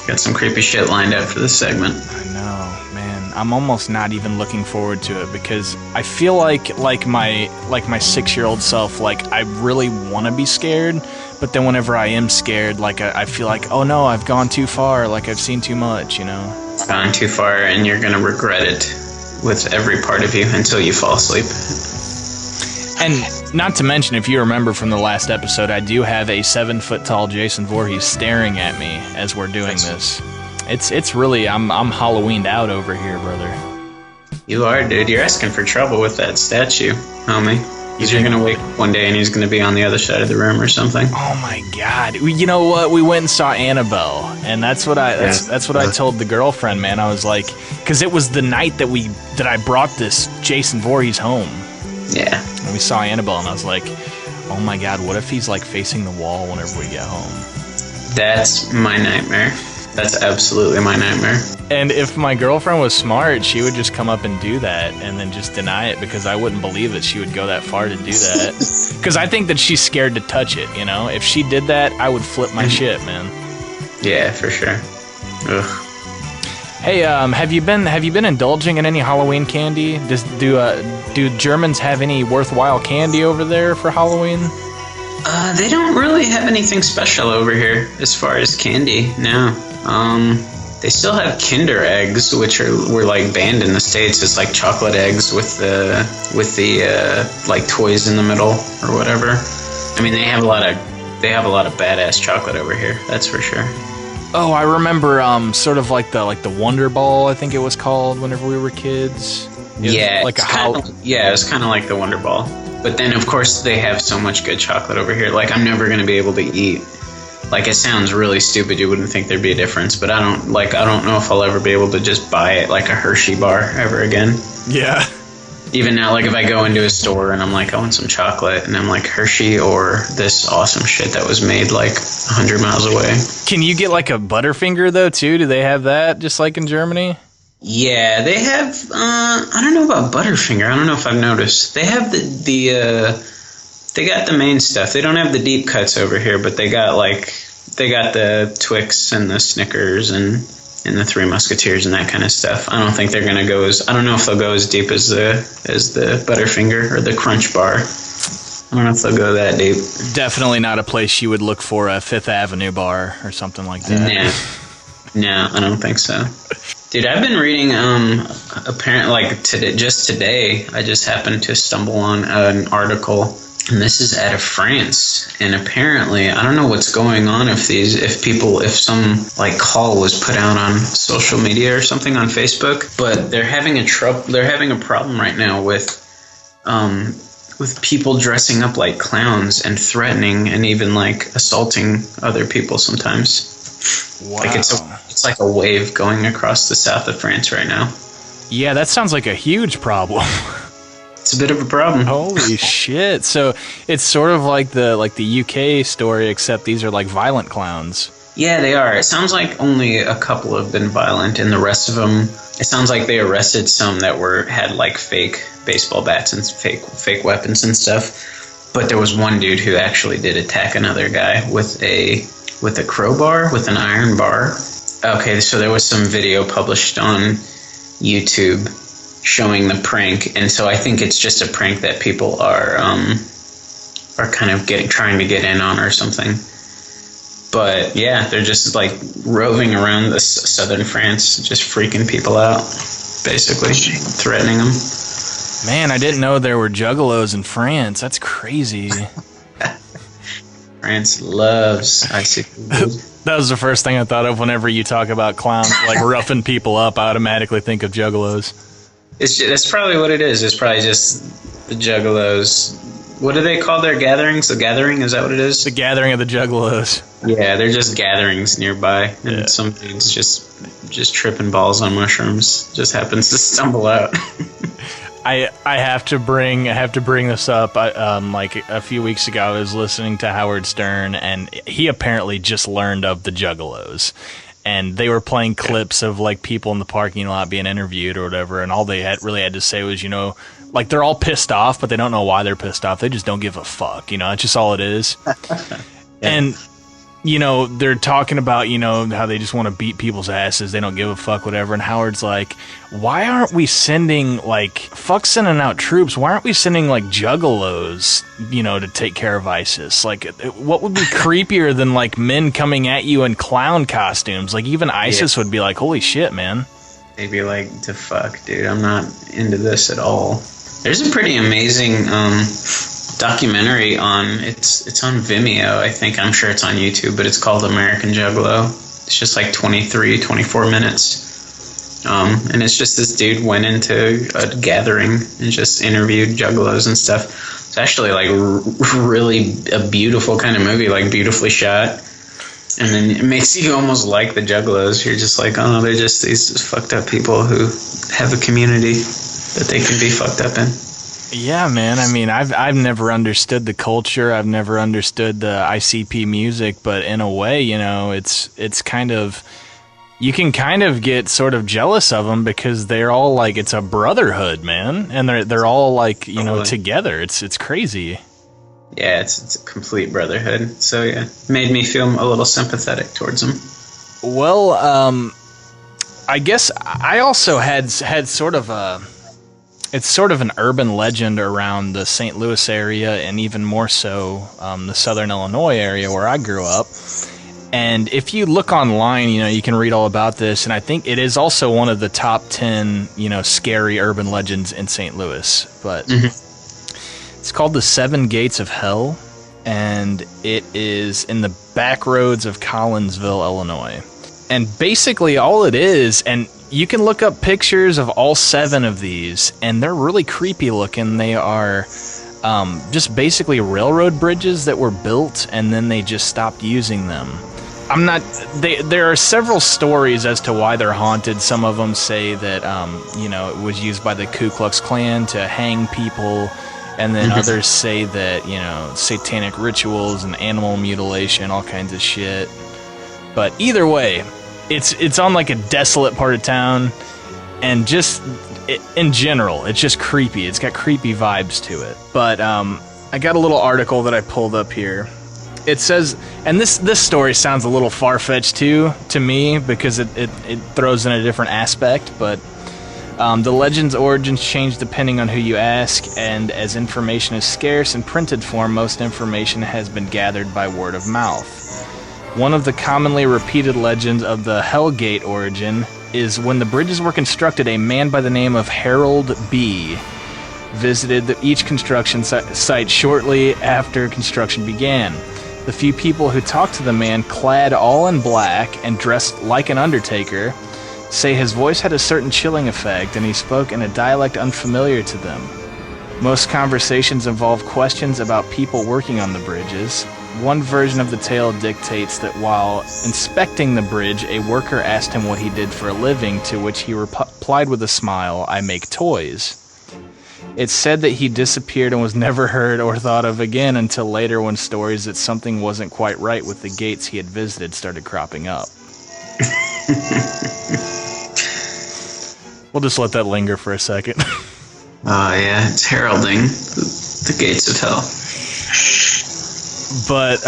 Got some creepy shit lined up for this segment. I know, man. I'm almost not even looking forward to it because I feel like my 6-year-old self, like I really want to be scared, but then whenever I am scared, like I feel like, oh no, I've gone too far, like I've seen too much, you know? Gone too far, and you're gonna regret it with every part of you until you fall asleep. And not to mention, if you remember from the last episode, I do have a 7-foot-tall Jason Voorhees staring at me as we're doing this. It's really, I'm Halloweened out over here, brother. You are, dude. You're asking for trouble with that statue, homie. Because you're gonna wake up one day and he's gonna be on the other side of the room or something. Oh my god! You know what? We went and saw Annabelle, and that's what I told the girlfriend. Man, I was like, because it was the night that I brought this Jason Voorhees home. Yeah. And we saw Annabelle, and I was like, oh my god, what if he's like facing the wall whenever we get home? That's my nightmare. That's absolutely my nightmare. And if my girlfriend was smart, she would just come up and do that and then just deny it because I wouldn't believe that she would go that far to do that. Because I think that she's scared to touch it, you know? If she did that, I would flip my shit, man. Yeah, for sure. Ugh. Hey, have you been indulging in any Halloween candy? Do Germans have any worthwhile candy over there for Halloween? They don't really have anything special over here as far as candy. No. They still have Kinder eggs, which were like banned in the States. It's like chocolate eggs with the like toys in the middle or whatever. I mean, they have a lot of badass chocolate over here. That's for sure. Oh, I remember sort of like the Wonder Ball, I think it was called whenever we were kids. Yeah, it was kind of like the Wonder Ball. But then, of course, they have so much good chocolate over here. Like, I'm never going to be able to eat. Like, it sounds really stupid. You wouldn't think there'd be a difference. But I don't know if I'll ever be able to just buy it like a Hershey bar ever again. Yeah. Even now, like, if I go into a store and I'm like, I want some chocolate, and I'm like, Hershey or this awesome shit that was made like 100 miles away. Can you get like a Butterfinger, though, too? Do they have that just like in Germany? Yeah, they have, I don't know about Butterfinger. I don't know if I've noticed. They have they got the main stuff. They don't have the deep cuts over here, but they got the Twix and the Snickers and the Three Musketeers and that kind of stuff. I don't think they're going to go I don't know if they'll go as deep as the Butterfinger or the Crunch Bar. I don't know if they'll go that deep. Definitely not a place you would look for a Fifth Avenue bar or something like that. No, I don't think so. Dude, I've been reading, apparently, just today, I just happened to stumble on an article, and this is out of France, and apparently, I don't know what's going on if some, like, call was put out on social media or something on Facebook, but they're having a problem right now with people dressing up like clowns and threatening and even, like, assaulting other people sometimes. Wow. Like it's like a wave going across the south of France right now. Yeah, that sounds like a huge problem. It's a bit of a problem. Holy shit. So it's sort of like the UK story, except these are like violent clowns. Yeah, they are. It sounds like only a couple have been violent, and the rest of them, it sounds like they arrested some that had like fake baseball bats and fake weapons and stuff. But there was one dude who actually did attack another guy with a crowbar, with an iron bar. Okay, so there was some video published on YouTube showing the prank, and so I think it's just a prank that people are kind of trying to get in on or something. But yeah, they're just like roving around the southern France, just freaking people out, basically threatening them. Man, I didn't know there were juggalos in France. That's crazy. France loves ICP. That was the first thing I thought of whenever you talk about clowns like roughing people up. I automatically think of juggalos. That's probably what it is. It's probably just the juggalos. What do they call their gatherings? The gathering, is that what it is? The gathering of the juggalos. Yeah, they're just gatherings nearby, and some dude's just tripping balls on mushrooms. Just happens to stumble out. I have to bring this up. Like a few weeks ago, I was listening to Howard Stern, and he apparently just learned of the juggalos. And they were playing clips of like people in the parking lot being interviewed or whatever, and all they really had to say was, like they're all pissed off, but they don't know why they're pissed off. They just don't give a fuck. That's just all it is. And they're talking about how they just want to beat people's asses. They don't give a fuck, whatever. And Howard's like, why aren't we sending fuck sending out troops? Why aren't we sending like juggalos, to take care of ISIS? Like, what would be creepier than like men coming at you in clown costumes? Like, even ISIS would be like, holy shit, man. They'd be like, the fuck, dude, I'm not into this at all. There's a pretty amazing documentary on it's on Vimeo, I think. I'm sure it's on YouTube, but it's called American Juggalo. It's just like 24 minutes. And it's just this dude went into a gathering and just interviewed juggalos and stuff. It's actually like really a beautiful kind of movie, like beautifully shot. And then it makes you almost like the juggalos. You're just like, oh, they're just these fucked up people who have a community that they can be fucked up in. Yeah, man. I mean, I've never understood the culture. I've never understood the ICP music, but in a way, it's kind of, you can kind of get sort of jealous of them because they're all like, it's a brotherhood, man, and they're all like, together. It's crazy. Yeah, it's a complete brotherhood. So yeah, made me feel a little sympathetic towards them. Well, I guess I also had sort of it's sort of an urban legend around the St. Louis area, and even more so the Southern Illinois area where I grew up. And if you look online, you can read all about this, and I think it is also one of the top 10, scary urban legends in St. Louis. But it's called the Seven Gates of Hell, and it is in the back roads of Collinsville, Illinois. And basically all it is, and you can look up pictures of all 7 of these, and they're really creepy looking. They are just basically railroad bridges that were built, and then they just stopped using them. There are several stories as to why they're haunted. Some of them say that, it was used by the Ku Klux Klan to hang people. And then others say that, satanic rituals and animal mutilation, all kinds of shit. But either way, it's on like a desolate part of town, and just in general, it's just creepy. It's got creepy vibes to it. But I got a little article that I pulled up here. It says, and this story sounds a little far-fetched too to me because it throws in a different aspect, but the legend's origins change depending on who you ask, and as information is scarce in printed form, most information has been gathered by word of mouth. One of the commonly repeated legends of the Hellgate origin is when the bridges were constructed, a man by the name of Harold B. visited each construction site shortly after construction began. The few people who talked to the man, clad all in black and dressed like an undertaker, say his voice had a certain chilling effect, and he spoke in a dialect unfamiliar to them. Most conversations involve questions about people working on the bridges. One version of the tale dictates that while inspecting the bridge, a worker asked him what he did for a living, to which he replied with a smile, "I make toys." It's said that he disappeared and was never heard or thought of again until later, when stories that something wasn't quite right with the gates he had visited started cropping up. We'll just let that linger for a second. Oh, yeah, it's heralding the gates of hell. But,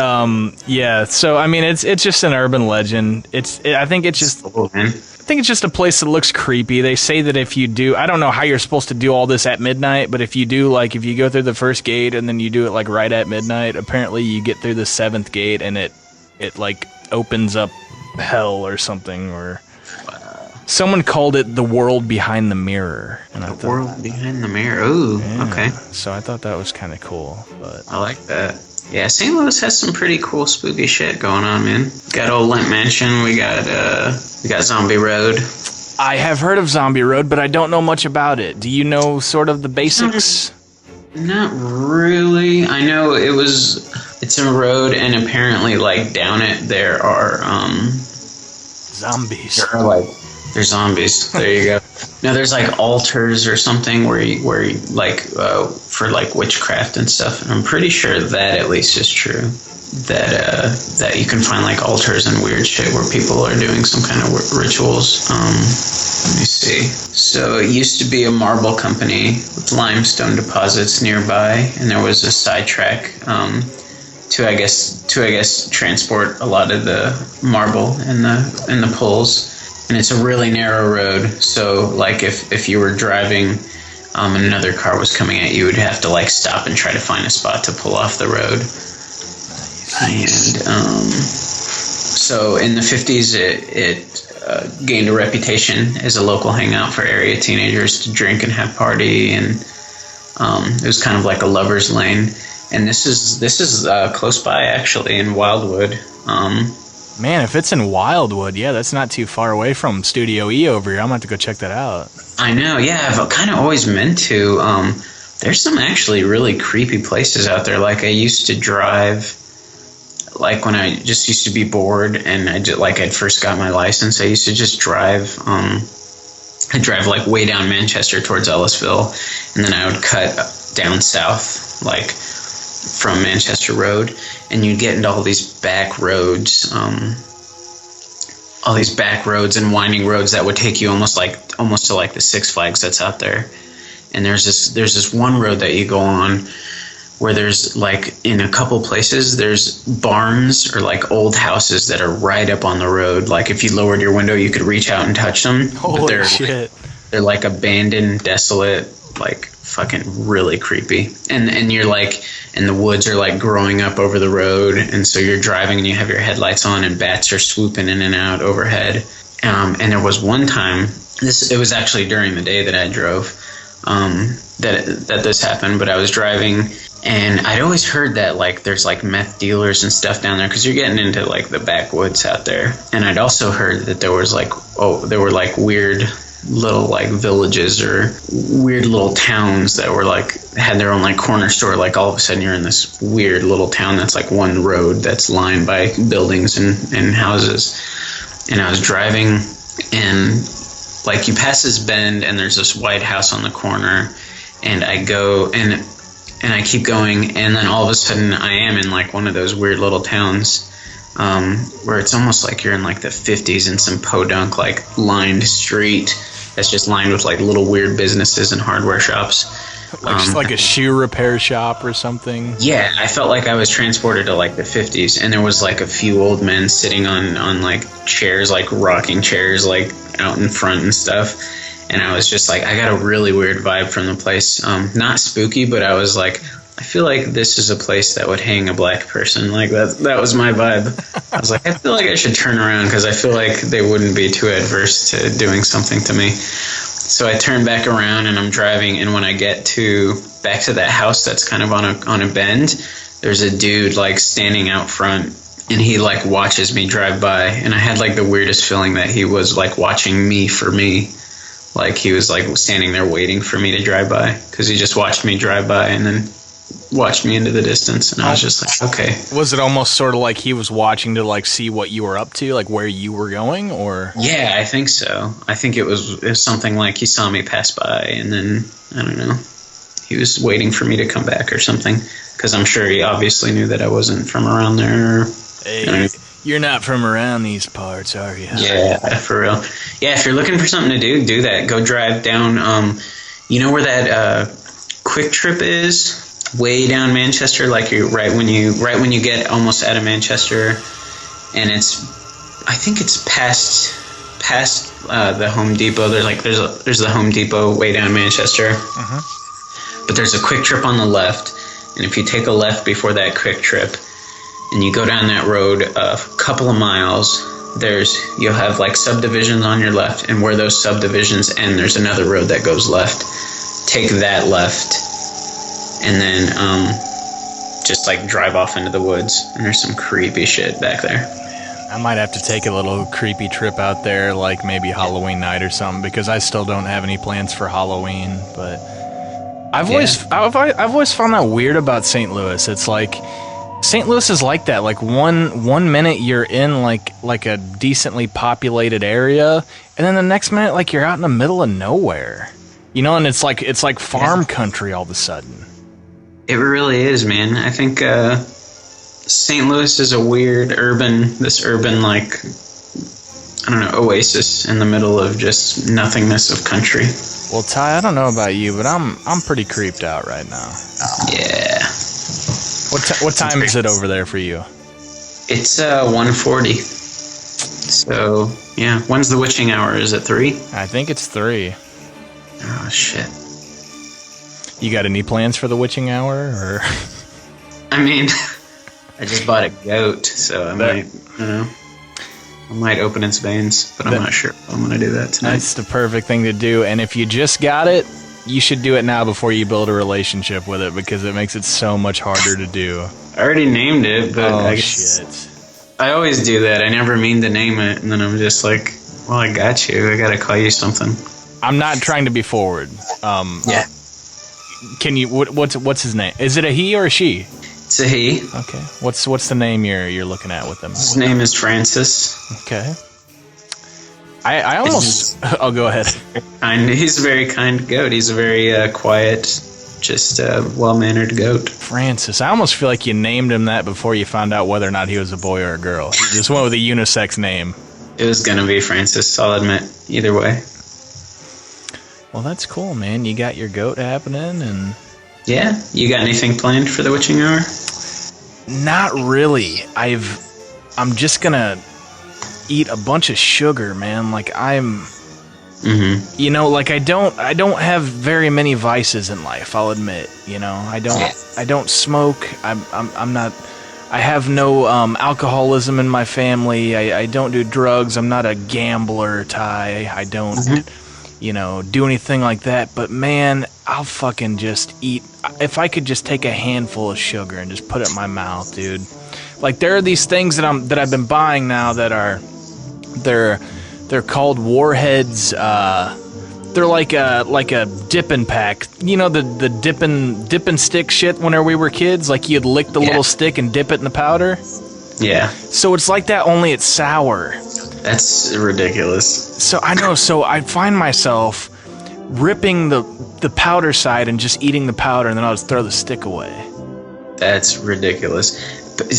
yeah, so, I mean, it's just an urban legend. I think it's just a place that looks creepy. They say that if you do, I don't know how you're supposed to do all this at midnight, but if you do, like, if you go through the first gate and then you do it, like, right at midnight, apparently you get through the 7th gate and it like, opens up hell or something, or... Someone called it the world behind the mirror. And the world behind the mirror. Ooh, yeah. Okay. So I thought that was kind of cool. But I like that. Yeah, St. Louis has some pretty cool spooky shit going on, man. Got old Lent Mansion. We got Zombie Road. I have heard of Zombie Road, but I don't know much about it. Do you know sort of the basics? Not really. I know it's a road, and apparently, like, down it, there are, Zombies. There's zombies. There you go. No, there's, like, altars or something where you like, for, like, witchcraft and stuff. And I'm pretty sure that at least is true. That you can find, like, altars and weird shit where people are doing some kind of rituals. Let me see. So it used to be a marble company with limestone deposits nearby, and there was a sidetrack to I guess transport a lot of the marble and the pulls. And it's a really narrow road, so like if you were driving and another car was coming at you, you would have to like stop and try to find a spot to pull off the road. And so in the 50s, it gained a reputation as a local hangout for area teenagers to drink and have party, and it was kind of like a lover's lane. And this is close by, actually, in Wildwood. Man, if it's in Wildwood, yeah, that's not too far away from Studio E over here. I'm going to have to go check that out. I know, yeah, I've kind of always meant to. There's some actually really creepy places out there. Like, I used to drive, like, when I just used to be bored and I'd first got my license, I used to just drive, I'd drive, like, way down Manchester towards Ellisville, and then I would cut down south, like, from Manchester Road, and you'd get into all these back roads, and winding roads that would take you almost to like the Six Flags that's out there. And there's this one road that you go on where there's, like, in a couple places there's barns or like old houses that are right up on the road. Like, if you lowered your window, you could reach out and touch them. Holy shit! They're like abandoned, desolate, like fucking really creepy. And you're like, and the woods are like growing up over the road, and so you're driving and you have your headlights on and bats are swooping in and out overhead. And there was one time, it was actually during the day that I drove, that this happened, but I was driving, and I'd always heard that, like, there's like meth dealers and stuff down there because you're getting into like the backwoods out there. And I'd also heard that there was like, there were like weird little like villages or weird little towns that were like had their own like corner store. Like, all of a sudden you're in this weird little town that's like one road that's lined by buildings and houses. And I was driving, and like you pass this bend and there's this white house on the corner, and I go and I keep going, and then all of a sudden I am in like one of those weird little towns where it's almost like you're in like the 50s in some podunk like lined street that's just lined with like little weird businesses and hardware shops. Like just like a shoe repair shop or something. Yeah, I felt like I was transported to like the 50s, and there was like a few old men sitting on like chairs, like rocking chairs, like out in front and stuff. And I was just like, I got a really weird vibe from the place. Not spooky, but I was like, I feel like this is a place that would hang a black person. Like, that was my vibe. I was like, I feel like I should turn around because I feel like they wouldn't be too adverse to doing something to me. So I turn back around and I'm driving, and when I get back to that house that's kind of on a bend, there's a dude like standing out front, and he like watches me drive by, and I had like the weirdest feeling that he was like watching me for me. Like, he was like standing there waiting for me to drive by, because he just watched me drive by and then watched me into the distance, and I was just like, okay. Was it almost sort of like he was watching to like see what you were up to, like where you were going, or? Yeah, I think so. I think it was something like he saw me pass by, and then, I don't know, he was waiting for me to come back or something, because I'm sure he obviously knew that I wasn't from around there. Hey, you're not from around these parts, are you? Yeah, for real. Yeah, if you're looking for something to do that. Go drive down, you know where that Quick Trip is? Way down Manchester, like you're right when you get almost out of Manchester, and I think it's past the Home Depot. There's the Home Depot way down Manchester, but there's a Quick Trip on the left, and if you take a left before that Quick Trip, and you go down that road a couple of miles, you'll have like subdivisions on your left, and where those subdivisions end, there's another road that goes left. Take that left. And then just like drive off into the woods, and there's some creepy shit back there. I might have to take a little creepy trip out there, like maybe Halloween night or something, because I still don't have any plans for Halloween. But I've always found that weird about St. Louis. It's like St. Louis is like that. Like one minute you're in like a decently populated area, and then the next minute like you're out in the middle of nowhere. You know, and it's like farm country all of a sudden. It really is, man. I think St. Louis is a weird urban like, I don't know, oasis in the middle of just nothingness of country. Well, Ty, I don't know about you, but I'm pretty creeped out right now. Yeah. What time is it over there for you? It's 1:40. So yeah, when's the witching hour? Is it 3? I think it's 3. Oh shit. You got any plans for the witching hour, or? I mean, I just bought a goat, so I might open its veins, but I'm not sure if I'm gonna do that tonight. That's the perfect thing to do, and if you just got it, you should do it now before you build a relationship with it, because it makes it so much harder to do. I already named it, but oh, I guess shit. I always do that. I never mean to name it, and then I'm just like, well, I got you. I gotta call you something. I'm not trying to be forward. Yeah. Can you? What's his name? Is it a he or a she? It's a he. Okay. What's the name you're looking at with him? His name is Francis. Okay. I almost. I'll go ahead. He's a very kind goat. He's a very quiet, just well-mannered goat. Francis. I almost feel like you named him that before you found out whether or not he was a boy or a girl. You just went with a unisex name. It was gonna be Francis. I'll admit. Either way. Well, that's cool, man. You got your goat happening, and yeah. You got anything planned for the witching hour? not really. I'm just gonna eat a bunch of sugar, man. Like you know, like I don't have very many vices in life, I'll admit. You know, I don't smoke. I'm not. I have no alcoholism in my family. I don't do drugs. I'm not a gambler, Ty. I don't, you know, do anything like that. But man, I'll fucking just eat. If I could just take a handful of sugar and just put it in my mouth, dude. Like there are these things that I've been buying now that are, they're called Warheads. They're like a dipping pack. You know the dipping stick shit whenever we were kids? Like you'd lick the little stick and dip it in the powder? Yeah. So it's like that, only it's sour. That's ridiculous. So I know, so I find myself ripping the powder side and just eating the powder, and then I'll just throw the stick away. That's ridiculous. But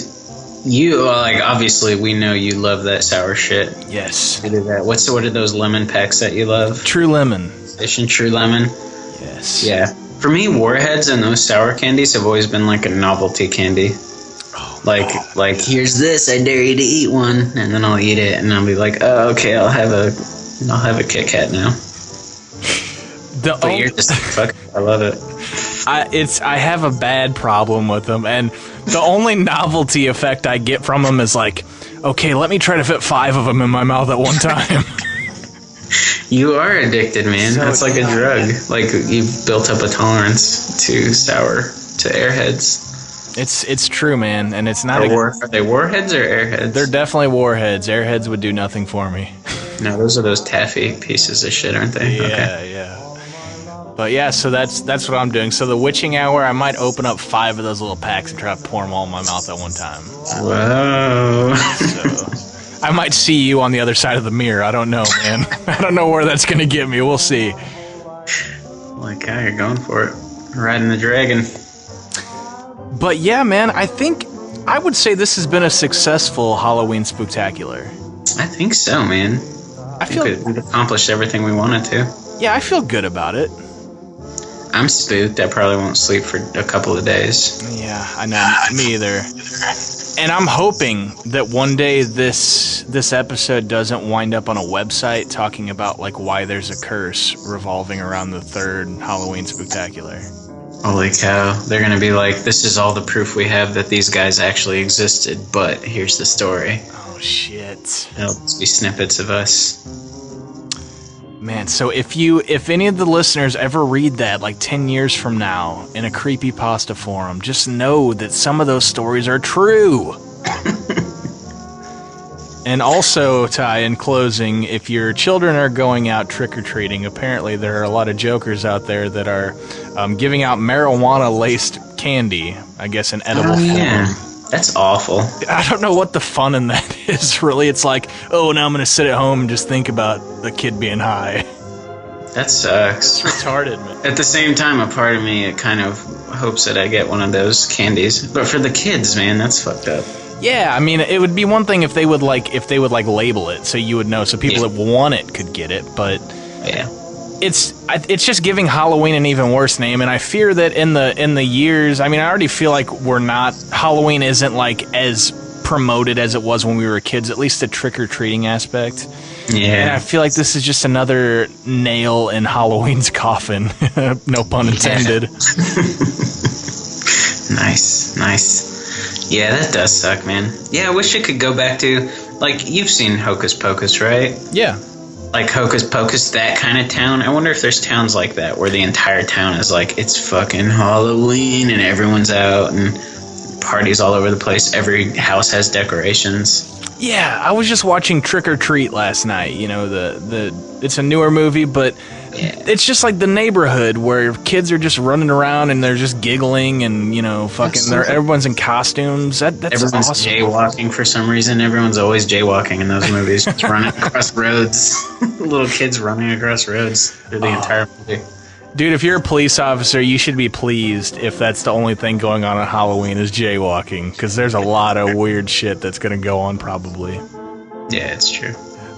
you, like, obviously we know you love that sour shit. Yes. You do that. What are those lemon packs that you love? True Lemon. Station True Lemon? Yes. Yeah. For me, Warheads and those sour candies have always been like a novelty candy. Oh, like here's this, I dare you to eat one, and then I'll eat it, and I'll be like, oh, okay, I'll have a Kit Kat now. But you're just fuck. I love it. I have a bad problem with them, and the only novelty effect I get from them is like, okay, let me try to fit 5 of them in my mouth at one time. You are addicted, man. So that's like a drug. Like you've built up a tolerance to sour, to Airheads. It's true, man, and it's not. Are they Warheads or Airheads? They're definitely Warheads. Airheads would do nothing for me. No, those are those taffy pieces of shit, aren't they? Yeah, okay. yeah. But yeah, so that's what I'm doing. So the witching hour, I might open up 5 of those little packs and try to pour them all in my mouth at one time. Whoa. So I might see you on the other side of the mirror. I don't know, man. I don't know where that's gonna get me. We'll see. Like how you're going for it, riding the dragon. But yeah, man, I would say this has been a successful Halloween Spooktacular. I think so, man. I feel we've accomplished everything we wanted to. Yeah, I feel good about it. I'm spooked. I probably won't sleep for a couple of days. Yeah, I know. Me either. And I'm hoping that one day this episode doesn't wind up on a website talking about like why there's a curse revolving around the 3rd Halloween Spooktacular. Holy cow. They're going to be like, this is all the proof we have that these guys actually existed, but here's the story. Oh, shit. It'll just be snippets of us. Man, so if any of the listeners ever read that like 10 years from now in a creepypasta forum, just know that some of those stories are true. And also, Ty, in closing, if your children are going out trick-or-treating, apparently there are a lot of jokers out there that are giving out marijuana-laced candy, I guess in edible form. Yeah. That's awful. I don't know what the fun in that is, really. It's like, oh, now I'm going to sit at home and just think about the kid being high. That sucks. It's retarded, man. At the same time, a part of me, it kind of hopes that I get one of those candies. But for the kids, man, that's fucked up. Yeah, I mean, it would be one thing if they would label it so you would know, so people that want it could get it, but yeah. It's just giving Halloween an even worse name, and I fear that in the years, I mean, I already feel like Halloween isn't like as promoted as it was when we were kids, at least the trick-or-treating aspect. Yeah. And I feel like this is just another nail in Halloween's coffin. No pun intended. Nice. Yeah, that does suck, man. Yeah, I wish it could go back to, like, you've seen Hocus Pocus, right? Yeah. Like Hocus Pocus, that kind of town. I wonder if there's towns like that where the entire town is like, it's fucking Halloween and everyone's out and parties all over the place. Every house has decorations. Yeah, I was just watching Trick or Treat last night. You know, it's a newer movie, but it's just like the neighborhood where kids are just running around and they're just giggling and, you know, everyone's in costumes. That's everyone's awesome. Jaywalking for some reason. Everyone's always jaywalking in those movies. Just running across roads. Little kids running across roads through the entire movie. Dude, if you're a police officer, you should be pleased if that's the only thing going on Halloween is jaywalking, because there's a lot of weird shit that's going to go on probably. Yeah, it's true.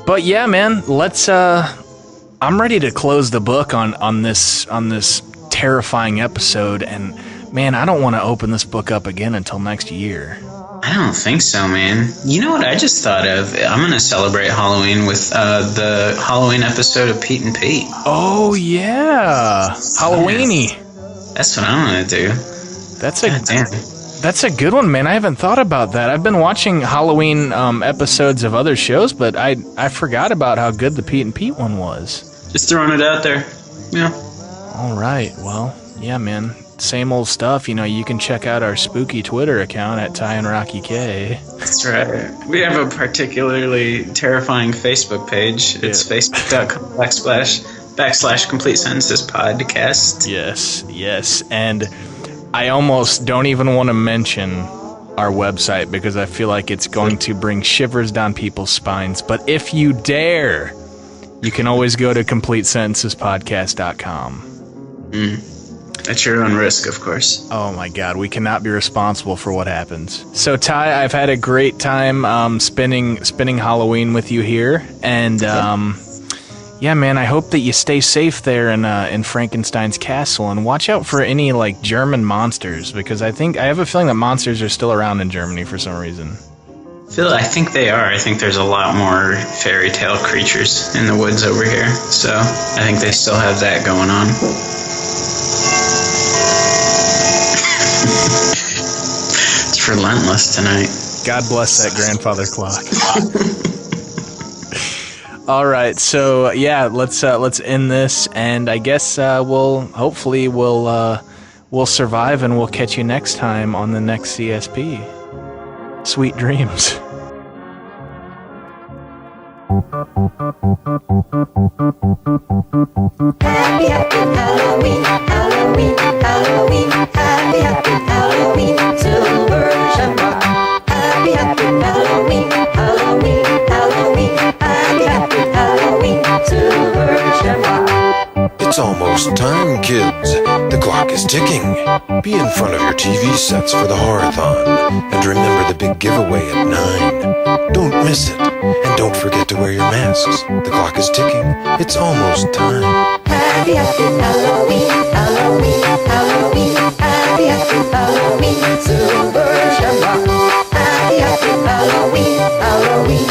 But yeah, man, let's I'm ready to close the book on this terrifying episode, and man, I don't want to open this book up again until next year. I don't think so, man. You know what I just thought of? I'm going to celebrate Halloween with the Halloween episode of Pete and Pete. Oh, yeah. Halloweeny. That's what I'm going to do. That's a good one, man. I haven't thought about that. I've been watching Halloween episodes of other shows, but I forgot about how good the Pete and Pete one was. Just throwing it out there. Yeah. All right. Well, yeah, man. Same old stuff. You know, you can check out our spooky Twitter account at Ty and Rocky K. That's right. We have a particularly terrifying Facebook page. It's facebook.com/complete sentences podcast. Yes. And I almost don't even want to mention our website because I feel like it's going to bring shivers down people's spines. But if you dare, you can always go to CompleteSentencesPodcast.com. At your own risk, of course. Oh my God, we cannot be responsible for what happens. So Ty, I've had a great time spending Halloween with you here, and yeah, man, I hope that you stay safe there in Frankenstein's castle, and watch out for any like German monsters, because I have a feeling that monsters are still around in Germany for some reason. I think they are. I think there's a lot more fairy tale creatures in the woods over here, so I think they still have that going on. It's relentless tonight. God bless that grandfather clock. All right, so yeah, let's end this, and I guess we'll survive, and we'll catch you next time on the next CSP. Sweet dreams. Happy Halloween, Halloween, Halloween. Happy Halloween, silver shamrock. Happy Halloween, Halloween, Halloween. Happy Halloween, silver shamrock. It's almost time, kids. The clock is ticking. Be in front of your TV sets for the Horror-thon. And remember the big giveaway at 9. Don't miss it. And don't forget to wear your masks. The clock is ticking. It's almost time. Happy Halloween, Halloween, Halloween. Happy Halloween, silver shamrock. Happy Halloween, Halloween.